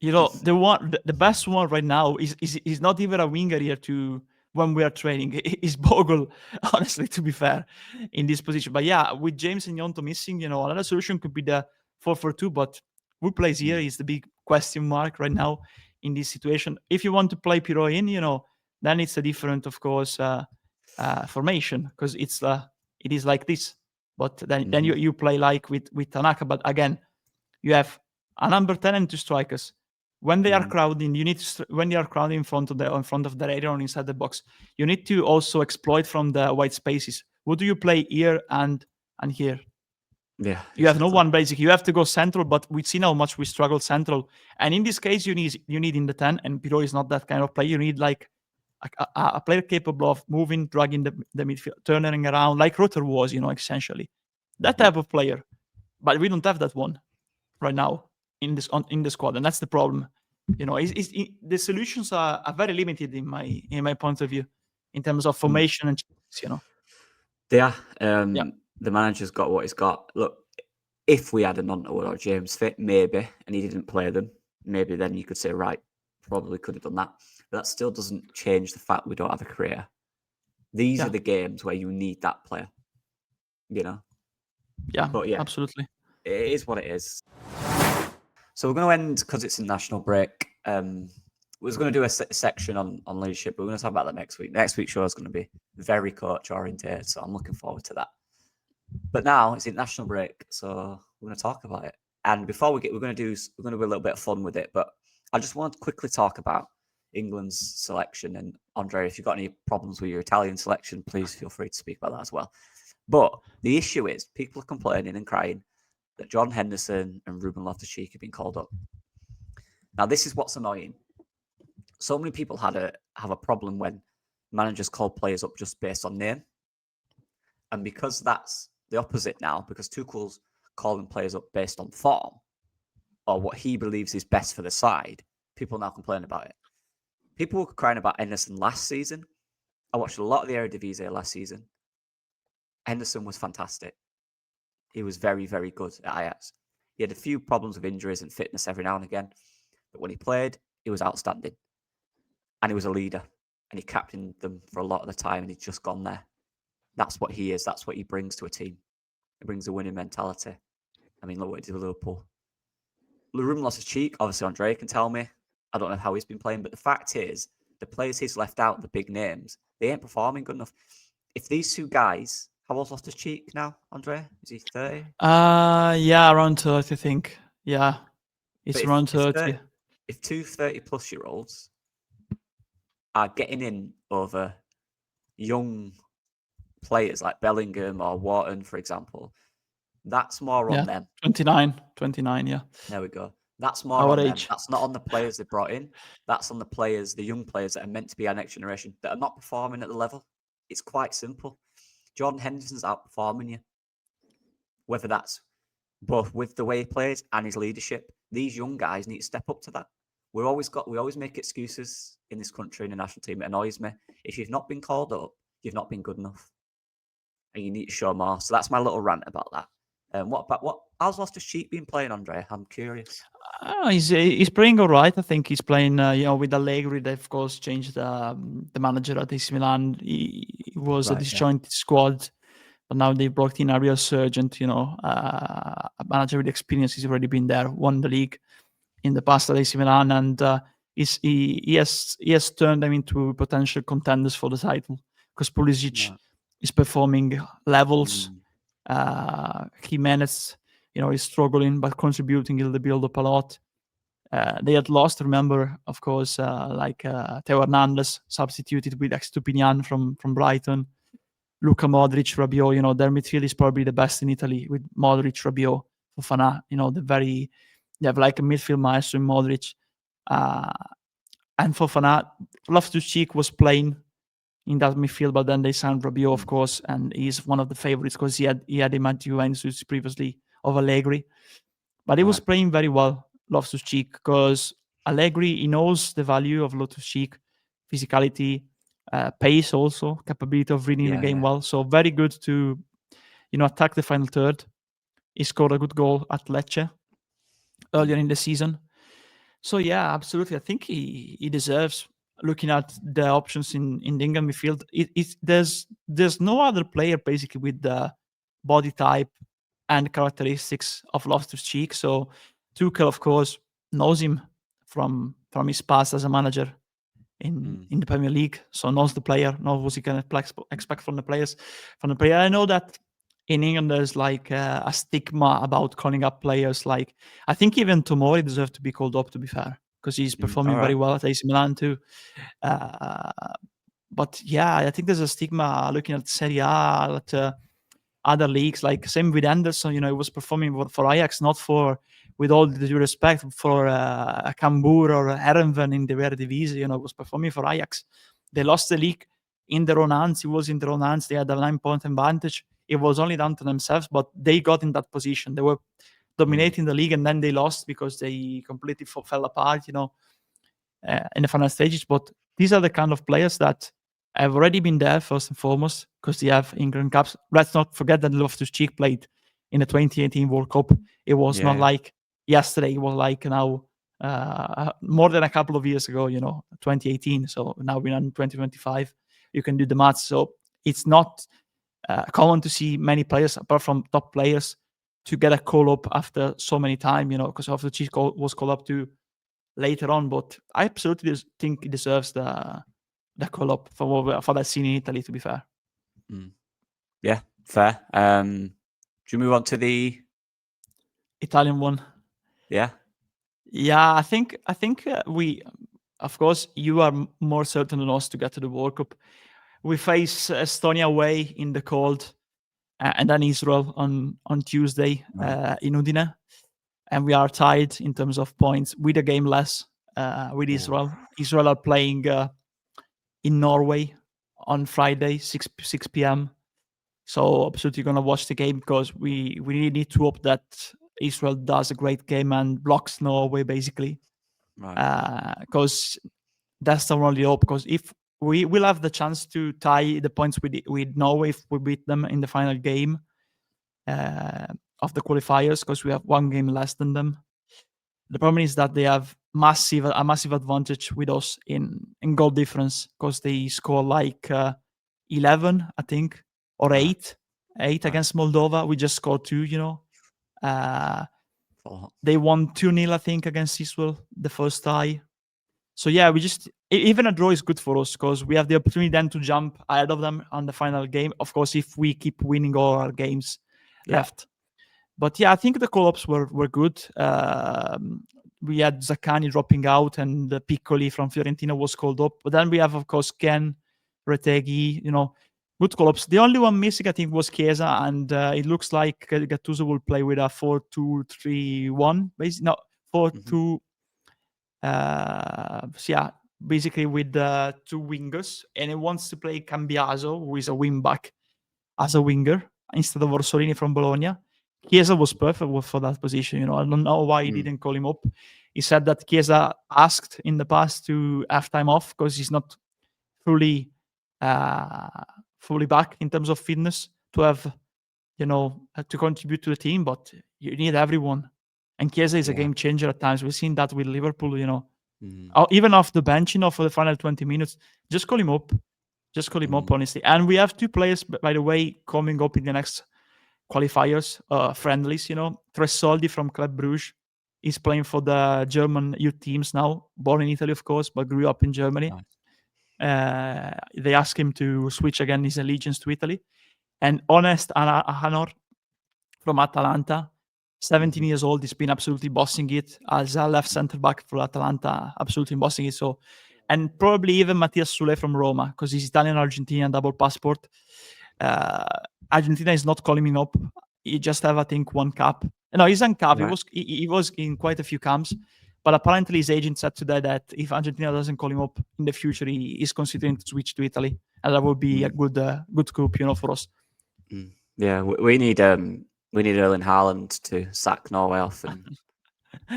The best one right now is not even a winger here when we are training. Is Bogle, honestly, to be fair, in this position. But yeah, with James and Yonto missing, another solution could be the 4-4-2. But who plays here is the big question mark right now in this situation. If you want to play Perot in, then it's a different, of course, formation because it is like this. But then you play like with Tanaka. But again, you have a number 10 and two strikers. When they are crowding, when they are crowding in front of the area or inside the box, you need to also exploit from the white spaces. What do you play here and here? Yeah, you have no one basically. You have to go central, but we've seen how much we struggle central. And in this case, you need in the 10, and Perot is not that kind of player. You need like a player capable of moving, dragging the midfield, turning around, like Rutter was, essentially. That type of player. But we don't have that one right now in the squad, and that's the problem. The solutions are very limited in my point of view in terms of formation and. They are. The manager's got what he's got. Look, If we had a Nonto or James fit, maybe, and he didn't play them, maybe then you could say, right, probably could have done that. But that still doesn't change the fact we don't have a career. These are the games where you need that player, Yeah, But yeah, absolutely. It is what it is. So we're going to end, because it's a national break. We was going to do a section on leadership, but we're going to talk about that next week. Next week's show is going to be very coach oriented, so I'm looking forward to that. But now it's international break, so we're going to talk about it. And before we're going to do a little bit of fun with it. But I just want to quickly talk about England's selection. And Andrea, if you've got any problems with your Italian selection, please feel free to speak about that as well. But the issue is, people are complaining and crying that John Henderson and Ruben Loftus-Cheek have been called up. Now, this is what's annoying. So many people have a problem when managers call players up just based on name. And because that's the opposite now, because Tuchel's calling players up based on form or what he believes is best for the side, people now complain about it. People were crying about Henderson last season. I watched a lot of the Eredivisie last season. Henderson was fantastic. He was very, very good at Ajax. He had a few problems with injuries and fitness every now and again. But when he played, he was outstanding. And he was a leader. And he captained them for a lot of the time, and he'd just gone there. That's what he is. That's what he brings to a team. He brings a winning mentality. I mean, look what he did with Liverpool. Ruben Loftus-Cheek, obviously Andrea can tell me. I don't know how he's been playing, but the fact is, the players he's left out, the big names, they ain't performing good enough. If these two guys, how old's Loftus-Cheek now, Andrea? Is he 30? Yeah, around 30, I think. Yeah, it's around 30. If two 30-plus-year-olds are getting in over young players like Bellingham or Wharton, for example, that's more on them. 29, yeah. There we go. That's more on them. That's not on the players they brought in. That's on the players, the young players that are meant to be our next generation, that are not performing at the level. It's quite simple. Jordan Henderson's outperforming you. Whether that's both with the way he plays and his leadership, these young guys need to step up to that. We always make excuses in this country in the national team. It annoys me. If you've not been called up, you've not been good enough, and you need to show more. So that's my little rant about that. How's Loftus-Cheek been playing, Andrea? I'm curious. He's playing all right. I think he's playing, with Allegri. They of course changed the manager at AC Milan. He was a disjointed squad, but now they brought in a real surgeon. A manager with experience. He's already been there, won the league in the past at AC Milan, and he has turned them into potential contenders for the title, because Pulisic is performing levels. Jimenez, is struggling but contributing in the build-up a lot. They had lost, remember, of course, Theo Hernandez substituted with Estupiñán from Brighton. Luka Modric, Rabiot, their midfield is probably the best in Italy, with Modric, Rabiot, Fofana. They have like a midfield maestro in Modric. And Fofana, Loftus-Cheek was playing in that midfield, but then they signed Rabiot, of course, and he's one of the favorites because he had him at Juventus previously of Allegri. But he was playing very well, Loftus-Cheek, because Allegri, he knows the value of Loftus-Cheek, physicality, pace also, capability of reading the game well. So very good to, attack the final third. He scored a good goal at Lecce earlier in the season. So yeah, absolutely. I think he deserves, looking at the options in the England midfield. There's no other player basically with the body type and characteristics of Loftus-Cheek. So Tuchel, of course, knows him from his past as a manager in the Premier League. So knows the player, knows what he can expect from the players. I know that in England there's like a stigma about calling up players. Like, I think even Tomori deserves to be called up, to be fair, because he's performing very well at AC Milan too. But yeah, I think there's a stigma looking at Serie A, at other leagues. Like same with Anderson, he was performing for Ajax, not for, with all due respect, for Cambuur or Herenveen in the Eredivisie. Was performing for Ajax. They lost the league in their own hands. It was in their own hands. They had a 9-point advantage. It was only down to themselves, but they got in that position. They were dominating the league, and then they lost because they completely fell apart, in the final stages. But these are the kind of players that have already been there, first and foremost, because they have England caps. Let's not forget that Loftus-Cheek played in the 2018 World Cup. It was not Yeah. like yesterday. It was like now more than a couple of years ago, 2018. So now we're in 2025. You can do the maths. So it's not common to see many players, apart from top players, to get a call up after so many time, because of the cheat call was called up to later on. But I absolutely think he deserves the call up for that scene in Italy, to be fair. Yeah, fair. Do you move on to the Italian one? Yeah. I think we, of course, you are more certain than us to get to the World Cup. We face Estonia away in the cold, and then Israel on Tuesday in Udine, and we are tied in terms of points with a game less with Israel. Israel are playing in Norway on Friday, 6 p.m. So absolutely going to watch the game, because we really need to hope that Israel does a great game and blocks Norway, basically. Because that's the only hope. Because if we will have the chance to tie the points with Norway if we beat them in the final game of the qualifiers, because we have one game less than them. The problem is that they have a massive advantage with us in goal difference, because they score like 11, I think, or 8 against Moldova. We just scored 2, They won 2-0, I think, against Israel the first tie. So yeah, even a draw is good for us, because we have the opportunity then to jump ahead of them on the final game. Of course, if we keep winning all our games left. But yeah, I think the call-ups were good. We had Zaccani dropping out, and Piccoli from Fiorentina was called up. But then we have, of course, Ken, Retegui, good call-ups. The only one missing, I think, was Chiesa, and it looks like Gattuso will play with a 4-2-3-1. Basically, no, 4-2. So yeah, basically with 2 wingers, and he wants to play Cambiaso, who is a wing-back, as a winger instead of Orsolini from Bologna. Chiesa was perfect for that position. I don't know why he didn't call him up. He said that Chiesa asked in the past to have time off because he's not fully back in terms of fitness to have, to contribute to the team. But you need everyone, and Chiesa is a game changer at times. We've seen that with Liverpool. Even off the bench, for the final 20 minutes, just call him up. Just call him up, honestly. And we have 2 players, by the way, coming up in the next qualifiers, friendlies. Tresoldi from Club Brugge is playing for the German youth teams now, born in Italy, of course, but grew up in Germany. They asked him to switch again his allegiance to Italy. And Honest Hanor from Atalanta, 17 years old, he's been absolutely bossing it as a left center back for Atalanta, absolutely bossing it. So, and probably even Mattias Sule from Roma, because he's Italian-Argentinian double passport. Argentina is not calling him up. He just have, I think, 1 cap. No, he's on cap. He was in quite a few camps, but apparently his agent said today that if Argentina doesn't call him up in the future, he is considering to switch to Italy, and that would be a good coup, for us. Yeah, we need Erling Haaland to sack Norway off and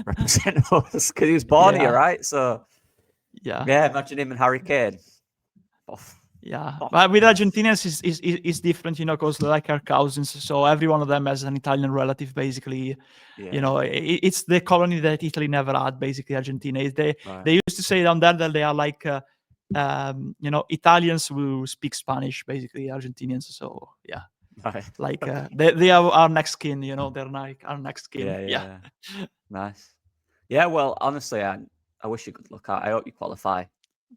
represent us, because he was born here, right? So yeah, imagine him and Harry Kane. But with Argentinians is different, because they're like our cousins. So every one of them has an Italian relative, basically. It's the colony that Italy never had, basically. Argentina. They used to say down there that they are like Italians who speak Spanish, basically, Argentinians. So yeah. Like they are our next kin, they're like our next kin. Yeah. Nice. Yeah, well, honestly, I wish you good luck. I hope you qualify,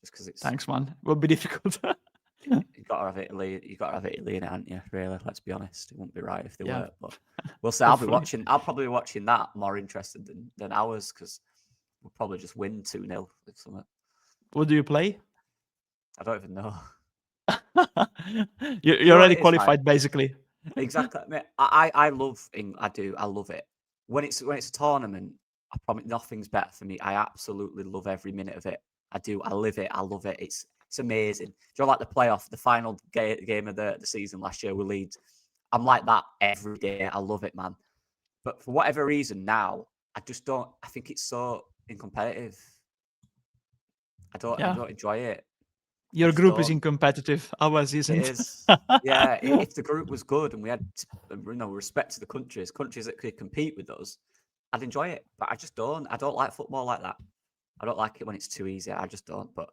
just because it's... Thanks, man. It will be difficult. You got to have Italy in it, haven't you? Really, let's be honest. It wouldn't be right if they weren't, but we'll see. I'll probably be watching that more interested than ours, because we'll probably just win 2-0 with something. What do you play? I don't even know. You're already qualified, basically. Exactly. I love it. When it's a tournament, I promise nothing's better for me. I absolutely love every minute of it. I do. I live it. I love it. It's amazing. Do you know, like the playoff, the final game of the season last year with Leeds? I'm like that every day. I love it, man. But for whatever reason now, I just don't. I think it's so uncompetitive. I don't enjoy it. Your group is incompetitive. Ours isn't. It is. Yeah, if the group was good and we had, respect to the countries that could compete with us, I'd enjoy it. But I just don't. I don't like football like that. I don't like it when it's too easy. I just don't. But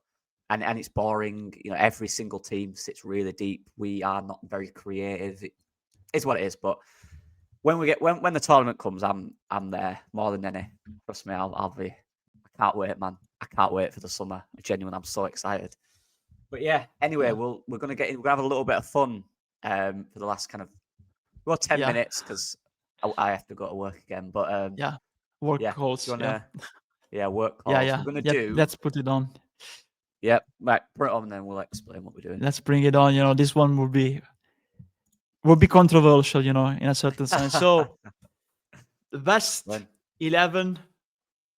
and it's boring. Every single team sits really deep. We are not very creative. It is what it is. But when the tournament comes, I'm there more than any. Trust me, I'll be. I can't wait, man. I can't wait for the summer. Genuinely, I'm so excited. But yeah, anyway, we're gonna have a little bit of fun for the last kind of 10 minutes because I have to go to work again. But work calls. Work calls. Yeah. We're gonna do. Let's put it on. Yep, right. Put it on, and then we'll explain what we're doing. Let's bring it on. This one will be controversial. In a certain sense. So the best 11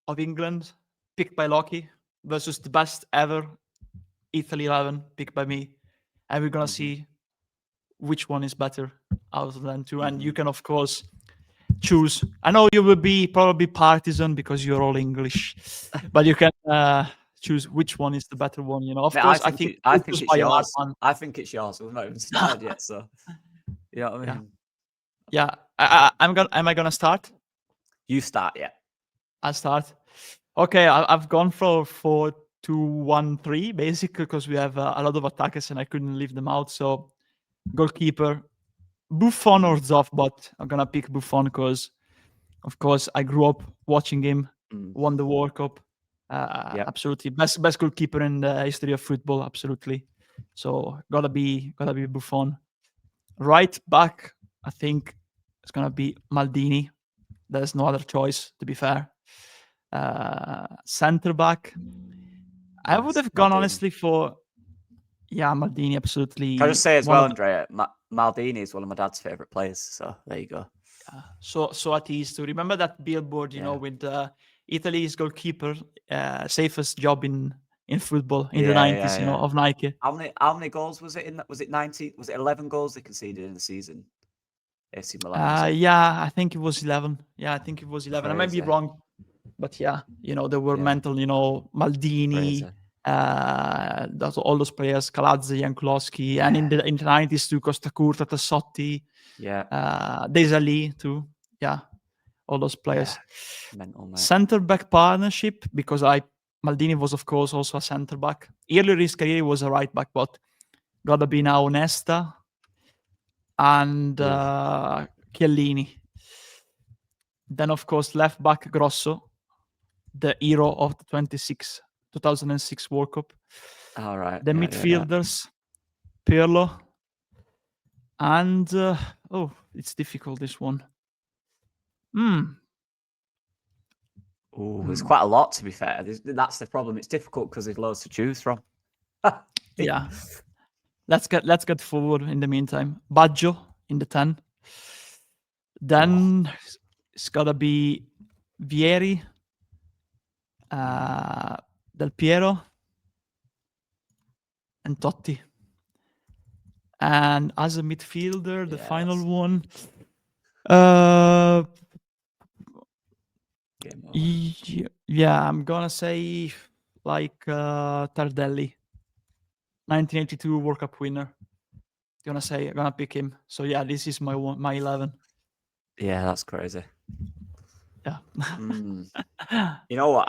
of England picked by Lockie versus the best ever Italy 11 picked by me, and we're gonna see which one is better out of them two. And you can, of course, choose. I know you will be probably partisan because you're all English, but you can choose which one is the better one. Of course, I think it's yours. I think it's yours. We've not even started yet, so you know what I mean. Yeah. Am I gonna start? You start. Yeah. I'll start. Okay, I've gone for 4-2-1-3 basically because we have a lot of attackers and I couldn't leave them out. So goalkeeper, Buffon or Zoff, but I'm gonna pick Buffon because, of course, I grew up watching him, won the World Cup. Absolutely, best goalkeeper in the history of football. Absolutely. So gotta be Buffon. Right back, I think it's gonna be Maldini. There's no other choice, to be fair. Center back, I would have gone honestly for Maldini. Absolutely. Can I just say as well, Andrea, Maldini is one of my dad's favorite players. So there you go. So at ease to remember that billboard, with Italy's goalkeeper, safest job in football in the 90s, of Nike. How many goals was it? Was it 90? Was it 11 goals they conceded in the season? AC Milan. I think it was 11. Yeah, I think it was 11. Crazy. I might be wrong, but there were mental, Maldini, all those players, Calazzi, Jankulowski, and in the 90s too, Costa Curta, Tassotti, Desali too. Yeah, all those players. Mental, center back partnership, because Maldini was, of course, also a center back. Earlier in his career, he was a right back, but gotta be now Nesta and Chiellini. Then, of course, left back Grosso, the hero of the 2006 World Cup. All right. The midfielders, Pirlo, and it's difficult, this one. There's quite a lot, to be fair. That's the problem. It's difficult because there's loads to choose from. Yeah. Let's get forward in the meantime. Baggio in the 10. Then it's gotta be Vieri, Del Piero, and Totti. And as a midfielder, the final one, I'm gonna say like Tardelli, 1982 World Cup winner. I'm gonna pick him. So this is my 11. Yeah, that's crazy. Yeah. You know what?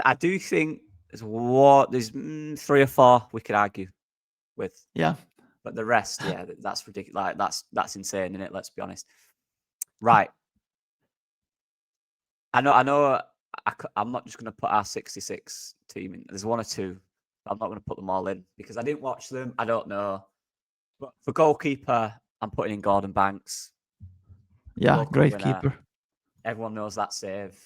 I do think there's 3 or 4 we could argue with. Yeah. But the rest, that's ridiculous. Like, that's insane, isn't it? Let's be honest. Right. I know. I'm not just going to put our 66 team in. There's 1 or 2. I'm not going to put them all in because I didn't watch them. I don't know. But for goalkeeper, I'm putting in Gordon Banks. Yeah, great keeper. Everyone knows that save.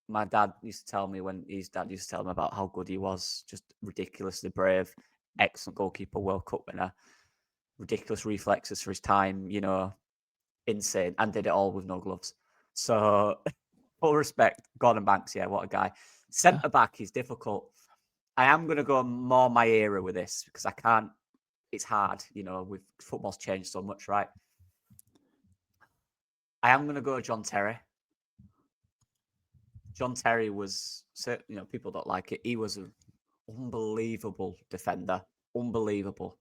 My dad used to tell me about how good he was. Just ridiculously brave. Excellent goalkeeper, World Cup winner. Ridiculous reflexes for his time. Insane. And did it all with no gloves. So, full respect, Gordon Banks. Yeah, what a guy. Centre back is difficult. I am going to go more my era with this because I can't. It's hard, with football's changed so much, right? I am going to go John Terry. John Terry was, people don't like it. He was unbelievable defender. Unbelievable.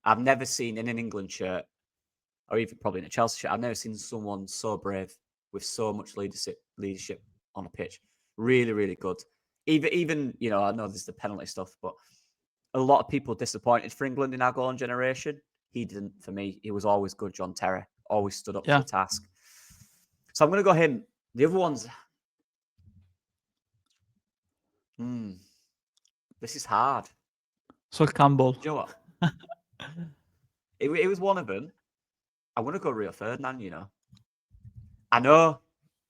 I've never seen in an England shirt, or even probably in a Chelsea shirt, I've never seen someone so brave with so much leadership on a pitch. Really, really good. Even I know there's the penalty stuff, but a lot of people disappointed for England in our golden generation. He didn't for me. He was always good, John Terry. Always stood up to the task. So I'm going to go him. The other ones... This is hard. So Campbell. Do you know what? it was one of them. I want to go Rio Ferdinand, I know,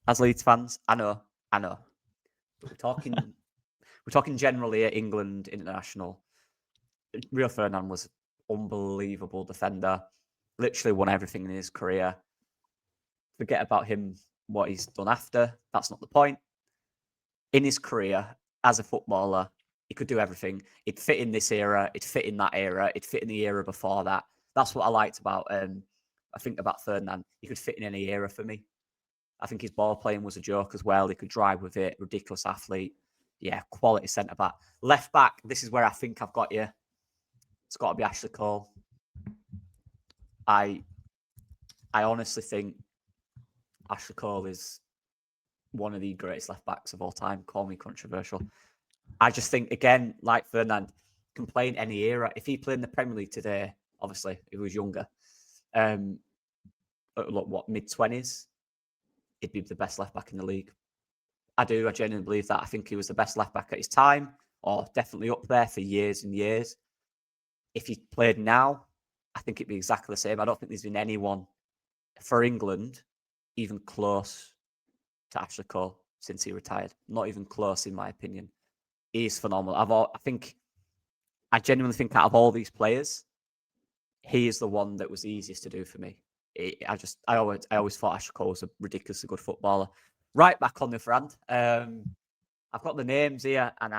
as Leeds fans, I know. But we're talking generally at England international. Rio Ferdinand was unbelievable defender. Literally won everything in his career. Forget about him, what he's done after. That's not the point. In his career, as a footballer, he could do everything. He'd fit in this era. He'd fit in that era. He'd fit in the era before that. That's what I liked about, I think about Ferdinand. He could fit in any era for me. I think his ball playing was a joke as well. He could drive with it. Ridiculous athlete. Yeah, quality centre-back. Left-back, this is where I think I've got you. It's got to be Ashley Cole. I honestly think Ashley Cole is one of the greatest left-backs of all time. Call me controversial. I just think, again, like Ferdinand, can play in any era. If he played in the Premier League today, obviously, if he was younger, mid-20s, he'd be the best left-back in the league. I genuinely believe that. I think he was the best left-back at his time, or definitely up there for years and years. If he played now, I think it'd be exactly the same. I don't think there's been anyone for England even close to Ashley Cole since he retired. Not even close, in my opinion. He's phenomenal. I genuinely think out of all these players, he is the one that was easiest to do for me. I always thought Ashley Cole was a ridiculously good footballer. Right back on the front. I've got the names here, and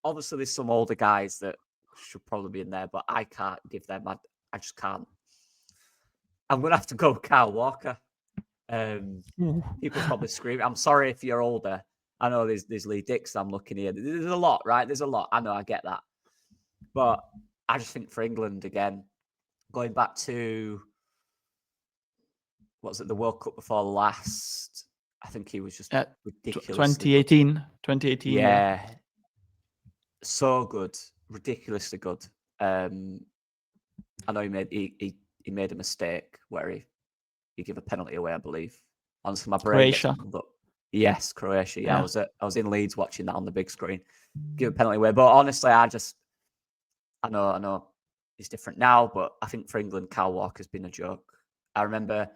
obviously there's some older guys that should probably be in there, but I can't give them. I just can't. I'm gonna have to go Kyle Walker. People probably scream. I'm sorry if you're older. I know there's Lee Dix. I'm looking here. There's a lot, right? There's a lot. I know. I get that. But I just think for England again, going back to the World Cup before last. I think he was just ridiculous. 2018. Yeah. So good, ridiculously good. I know he made a mistake where he gave a penalty away, I believe. Honestly, my brain. Croatia. Yes, Croatia. Yeah, I was in Leeds watching that on the big screen. Give a penalty away, but honestly, I know it's different now, but I think for England, Kyle Walker's been a joke. I remember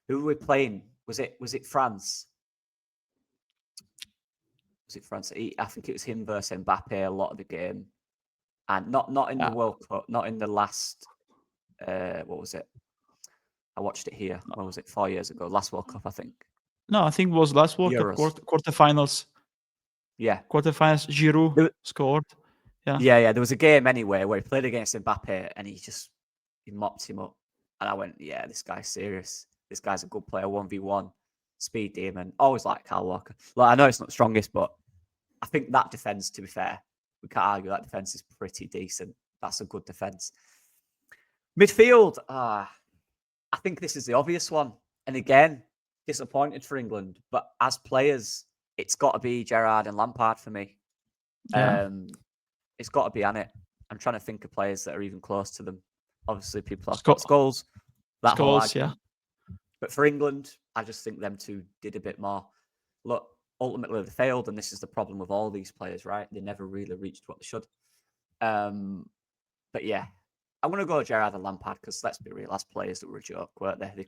who were we playing? Was it France? Was it France? I think it was him versus Mbappe a lot of the game, and not in the World Cup, not in the last. What was it? I watched it here. What was it? 4 years ago, last World Cup, I think. No, I think it was last World Cup quarterfinals. Yeah, quarterfinals. Giroud scored. Yeah. There was a game anyway where he played against Mbappe and he mopped him up, and I went, yeah, this guy's serious. This guy's a good player. 1v1, speed demon. Always like Kyle Walker. Like, I know it's not the strongest, but I think that defense, to be fair, we can't argue that defense is pretty decent. That's a good defense. Midfield, I think this is the obvious one. And again, disappointed for England. But as players, it's got to be Gerrard and Lampard for me. Yeah. It's got to be on it. I'm trying to think of players that are even close to them. Obviously, people have Scholes. Scholes, yeah. But for England, I just think them two did a bit more. Look, ultimately they failed, and this is the problem with all these players, right? They never really reached what they should. But yeah, I'm going to go Gerrard and Lampard because let's be real, as players that were a joke, weren't they?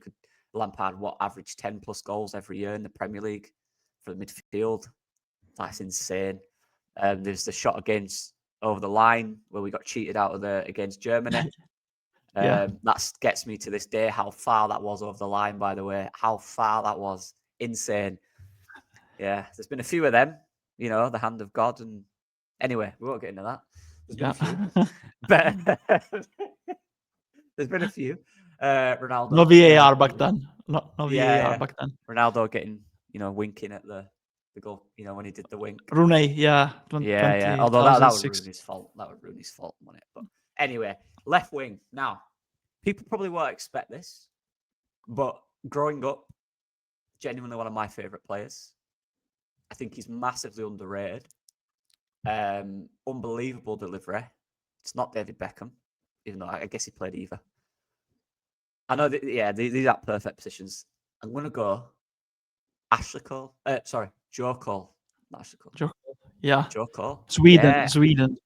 Lampard, averaged 10 plus goals every year in the Premier League for the midfield? That's insane. There's the shot over the line where we got cheated out of against Germany. That gets me to this day how far that was over the line, by the way. How far that was. Insane. Yeah, there's been a few of them, the hand of God. And anyway, we won't get into that. There's been a few. But there's been a few. Ronaldo. No VAR back then. No VAR back then. Ronaldo getting, winking at the The goal, when he did the wink. Rooney, yeah. Yeah. Although that was 2006. Rooney's fault. That was Rooney's fault, wasn't it? But anyway, left wing. Now, people probably won't expect this, but growing up, genuinely one of my favourite players. I think he's massively underrated. Unbelievable delivery. It's not David Beckham, even though I guess he played either. I know that, these are perfect positions. I'm going to go Ashley Cole. Joe Cole. Not Ashley Cole. Joe Cole. Yeah. Joe Cole. Sweden.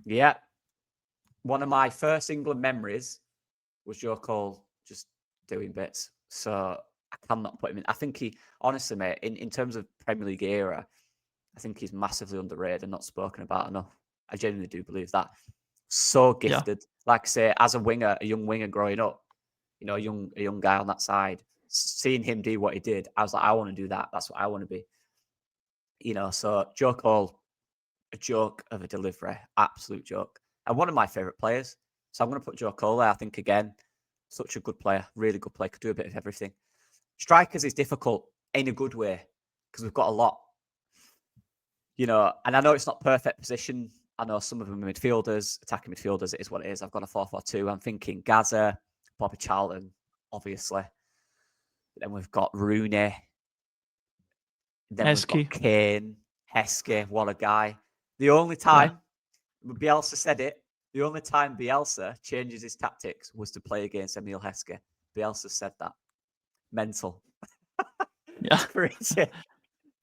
Yeah. One of my first England memories was Joe Cole just doing bits. So I cannot put him in. I think he, honestly, mate, in terms of Premier League era, I think he's massively underrated and not spoken about enough. I genuinely do believe that. So gifted. Like I say, as a winger, a young winger growing up, a young guy on that side, seeing him do what he did, I was like, I want to do that. That's what I want to be. So Joe Cole, a joke of a delivery, absolute joke. And one of my favourite players. So I'm going to put Joe Cole there. I think, again, such a good player, really good player, could do a bit of everything. Strikers is difficult in a good way because we've got a lot. And I know it's not perfect position. I know some of them are midfielders, attacking midfielders. It is what it is. I've got a 4-4-2. I'm thinking Gaza, Bobby Charlton, obviously. Then we've got Rooney. Then we've got Kane, Heskey. What a guy. The only time, Bielsa said it, the only time Bielsa changes his tactics was to play against Emile Heskey. Bielsa said that. Mental. Yeah. Crazy.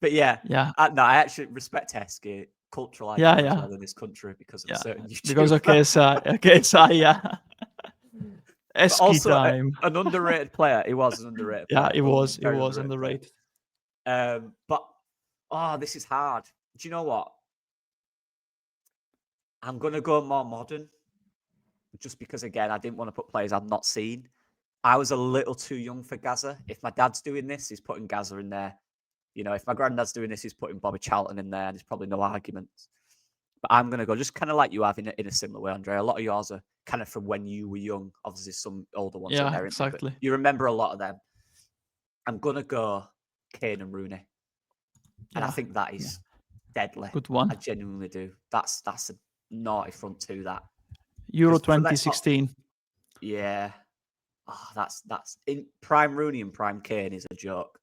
But I actually respect Heskey, cultural icon as well in this country because of certain YouTubers. Because of KSI, yeah. Also, time. An underrated player. He was an underrated player. Yeah, he was underrated. But this is hard. Do you know what? I'm going to go more modern just because, again, I didn't want to put players I've not seen. I was a little too young for Gaza. If my dad's doing this, he's putting Gaza in there. If my granddad's doing this, he's putting Bobby Charlton in there, and there's probably no arguments. But I'm going to go just kind of like you have in a similar way, Andrea. A lot of yours are kind of from when you were young. Obviously, some older ones are there. Exactly. You remember a lot of them. I'm going to go Kane and Rooney. And I think that is deadly. Good one. I genuinely do. That's a naughty front to that. Euro 2016. Yeah. Oh, that's in prime Rooney and prime Kane is a joke.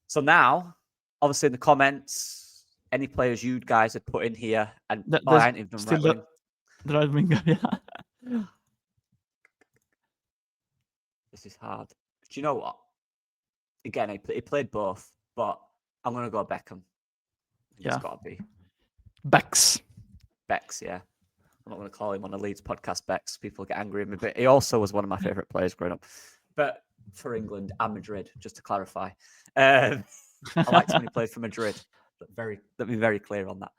So now, obviously in the comments, any players you guys had put in here, and I ain't even done right wing. The right winger, yeah. This is hard. Do you know what? Again, he played both, but I'm going to go Beckham. It's got to be. Becks, yeah. I'm not going to call him on a Leeds podcast Becks. People get angry at me, but he also was one of my favourite players growing up. But for England and Madrid, just to clarify. I liked when he played for Madrid. Let me be very clear on that.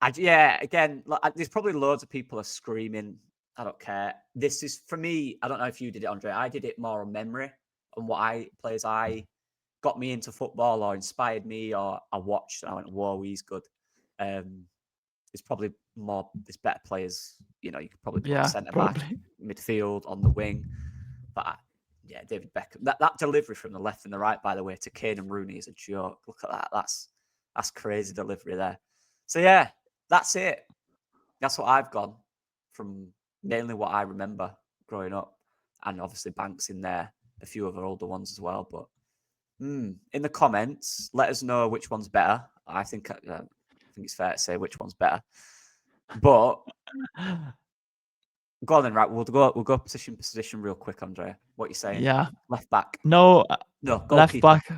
Again, there's probably loads of people are screaming. I don't care. This is, for me, I don't know if you did it, Andre. I did it more on memory and players I got me into football or inspired me or I watched and I went, whoa, he's good. There's probably there's better players. You could probably put centre back, midfield, on the wing. But David Beckham. That delivery from the left and the right, by the way, to Kane and Rooney is a joke. Look at that. That's crazy delivery there. So that's it. That's what I've gone from mainly what I remember growing up, and obviously Banks in there, a few of the older ones as well. But in the comments, let us know which one's better. I think it's fair to say which one's better. But go on then, right? We'll go position real quick, Andrea. What are you saying? Yeah. Left back. No, goalkeeper. Left back.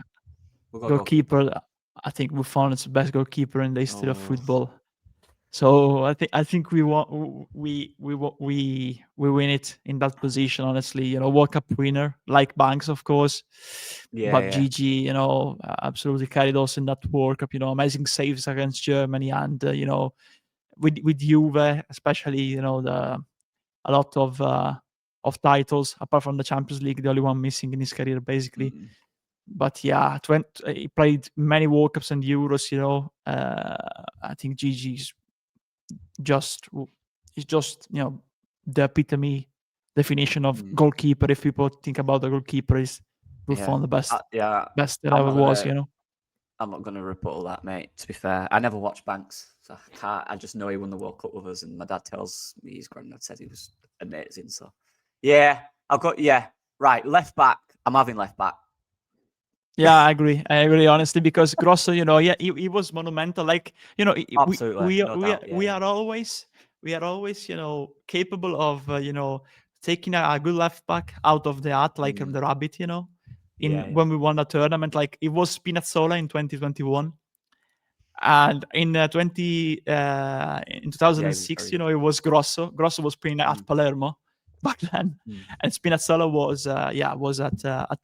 We'll goalkeeper. I think Buffon is the best goalkeeper in the history of football. So I think we win it in that position. Honestly, World Cup winner like Banks, of course. But Gigi, absolutely carried us in that World Cup. Amazing saves against Germany, and with Juve, especially. A lot of titles apart from the Champions League, the only one missing in his career, basically. But he played many World Cups and Euros. I think Gigi's just the epitome definition of goalkeeper. If people think about the goalkeeper, is Buffon the best that ever was. I'm not going to rebuttal that, mate. To be fair, I never watched Banks, so I can't. I just know he won the World Cup with us, and my dad tells me his granddad said he was amazing. So, yeah, I've got right. Left back. I'm having left back. Yeah, I agree. I agree honestly because Grosso, he was monumental. Like, Absolutely, no doubt. we are always capable of taking a good left back out of the hat, like the rabbit, when we won a tournament. Like it was Spinazzola in 2021. And in 2006, it was Grosso. Grosso was playing at Palermo back then, and Spinazzola was at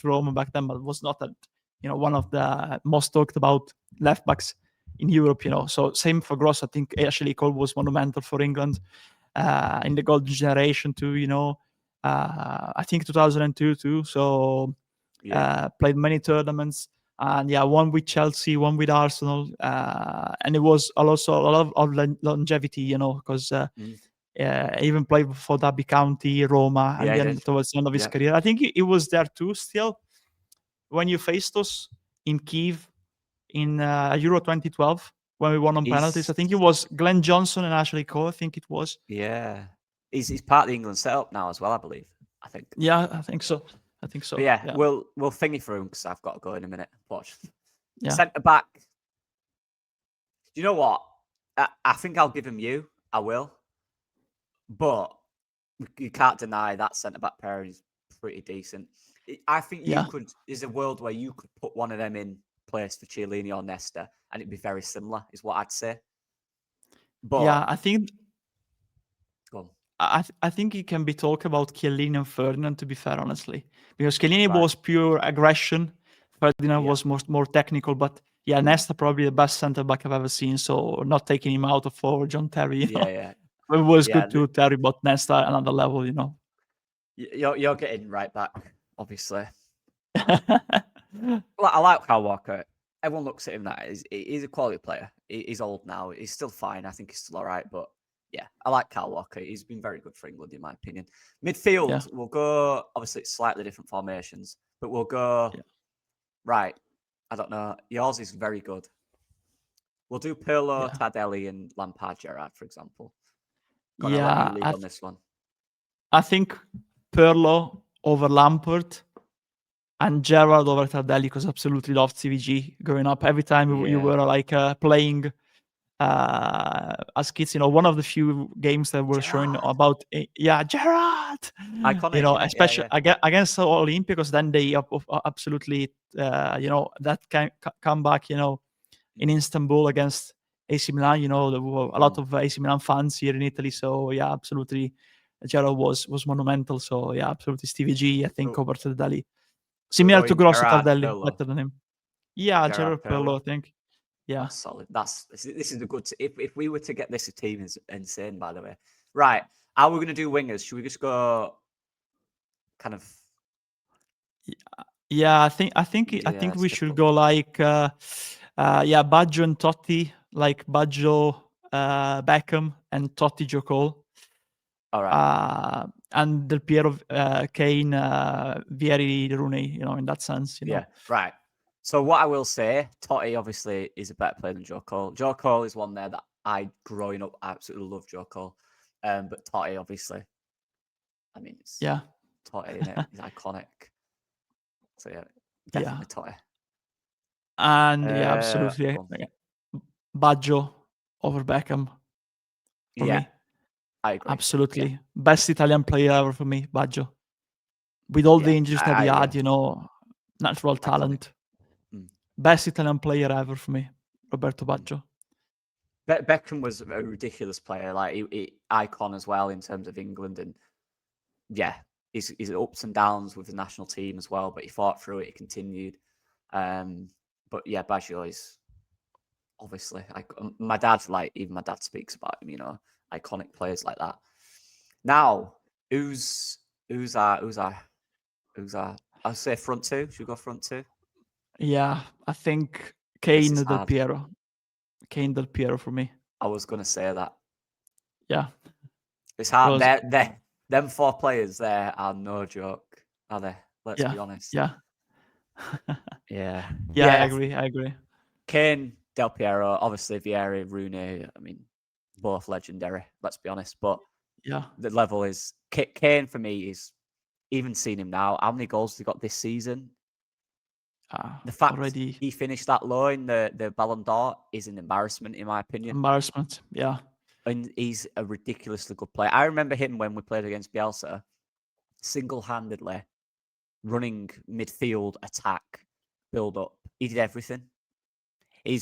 Rome back then, but was not one of the most talked about left backs in Europe. So same for Grosso. I think Ashley Cole was monumental for England in the golden generation too. I think 2002 too. So played many tournaments. And one with Chelsea, one with Arsenal, and it was also a lot of longevity, because even played for Derby County, Roma, and then towards the end of his career. I think he was there too still when you faced us in Kiev in Euro 2012 when we won on penalties. I think it was Glenn Johnson and Ashley Cole. I think it was. Yeah, he's part of the England setup now as well, I believe. I think. Yeah, I think so. But yeah, we'll thingy through him because I've got to go in a minute. Watch. Yeah. Centre back. Do you know what? I think I'll give him you. I will. But you can't deny that centre back pairing is pretty decent. I think you could. There's a world where you could put one of them in place for Chiellini or Nesta, and it'd be very similar. Is what I'd say. But yeah, I think. Go on. I think it can be talked about Chiellini and Ferdinand, to be fair, honestly, because Chiellini was pure aggression, Ferdinand was more technical. But Nesta probably the best centre back I've ever seen. So not taking him out for John Terry, it was good too, Terry, but Nesta another level, You're getting right back, obviously. Well, I like Kyle Walker. Everyone looks at him that he's a quality player. He's old now. He's still fine. I think he's still all right, but. Yeah, I like Kyle Walker. He's been very good for England, in my opinion. Midfield, we'll go, obviously, it's slightly different formations, but we'll go, right, I don't know. Yours is very good. We'll do Pirlo, Tardelli, and Lampard Gerrard, for example. Gonna let you lead on this one. I think Pirlo over Lampard and Gerrard over Tardelli, because I absolutely loved CVG growing up. Every time you were like playing as kids, one of the few games that were showing about Gerrard, iconic, especially against Olympiacos. Then they absolutely that comeback in Istanbul against AC Milan. There were a lot of AC Milan fans here in Italy, so absolutely Gerrard was monumental. So absolutely Stevie G, I think, over Tardelli, similar to Grosso. Tardelli better than him. Gerrard Pirlo, I think. Yeah, that's solid. This is a good. If we were to get this team, is insane. By the way, right? How are we going to do wingers? Should we just go kind of? Yeah, I think we should go like Baggio and Totti, like Baggio, Beckham, and Totti, Joe Cole. All right. And Del Piero, Kane, Vieri, Rooney. In that sense. Yeah. Right. So what I will say, Totti obviously is a better player than Joe Cole. Joe Cole is one there that I, growing up, absolutely loved Joe Cole. But Totti, obviously, I mean, it's Totti, innit? He's iconic. So definitely Totti. And absolutely, Baggio over Beckham for me. I agree. Absolutely, best Italian player ever for me, Baggio. With all the injuries that he had, natural talent. Best Italian player ever for me, Roberto Baggio. Beckham was a ridiculous player, like he icon as well in terms of England, and he's ups and downs with the national team as well. But he fought through it, he continued. But Baggio is obviously my dad, even my dad speaks about him. Iconic players like that. Now, who's our? I'll say front two. Should we go front two? Yeah, I think Kane Del Piero. Kane Del Piero for me. I was going to say that. Yeah. It's hard. Them four players there are no joke, are they? Let's be honest. Yeah. Yeah. I agree. Kane, Del Piero, obviously Vieira, Rooney. I mean, both legendary. Let's be honest, but Yeah. the level is Kane for me is even seeing him now. How many goals has he got this season? The fact Already he finished that low in the Ballon d'Or is an embarrassment, in my opinion. embarrassment. Yeah. And he's a ridiculously good player. I remember him when we played against Bielsa, single-handedly running midfield, attack, build up. He did everything. He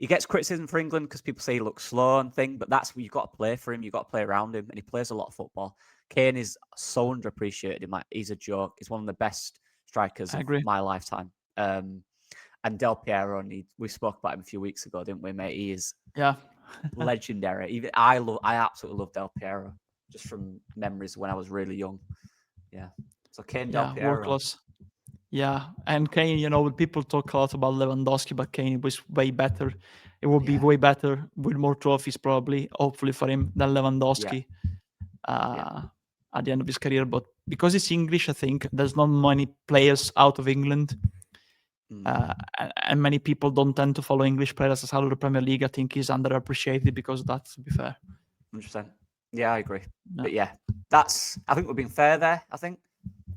gets criticism for England because people say he looks slow and thing, but that's what you've got to play for him. You've got to play around him, and he plays a lot of football. Kane is so underappreciated. He's a joke. He's one of the best strikers of my lifetime. And Del Piero, and we spoke about him a few weeks ago, didn't we, mate? He is legendary. I absolutely love Del Piero, just from memories when I was really young. Yeah. So Kane, Del Piero. World class. Yeah, and Kane, you know, people talk a lot about Lewandowski, but Kane was way better. It would be way better with more trophies, probably, hopefully for him, than Lewandowski at the end of his career. But because it's English, I think there's not many players out of England. And many people don't tend to follow English players as out of the Premier League. I think he's underappreciated because of that, to be fair. 100%. Yeah, I agree. Yeah. But I think we've been fair there, I think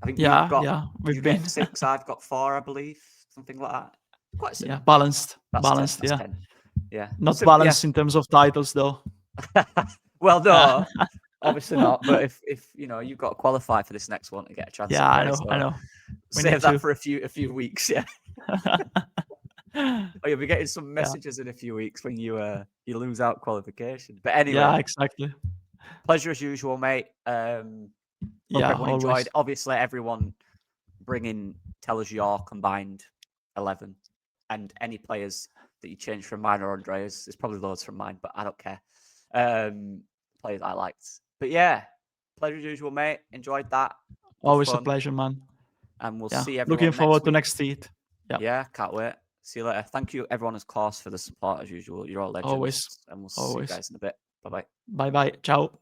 we've been 6, I've got 4, I believe, something like that. Quite simple. Yeah, balanced. That's 10. 10. Yeah. Not balanced in terms of titles, though. Well, no, obviously not. But if you've got to qualify for this next one to get a chance. Yeah, I know. Save that for a few weeks. Yeah. You'll be getting some messages in a few weeks when you lose out qualification. But anyway, yeah, exactly. Pleasure as usual, mate. Everyone enjoyed. Obviously, everyone tell us your combined 11 and any players that you changed from mine or Andrea's. There's probably loads from mine, but I don't care. Players I liked. But yeah, pleasure as usual, mate. Enjoyed that. Always a pleasure, man. And we'll see everyone looking forward next to next seat. Yeah, can't wait. See you later. Thank you, everyone, of course, for the support as usual. You're all legends. Always. And we'll see you guys in a bit. Bye-bye. Bye-bye. Ciao.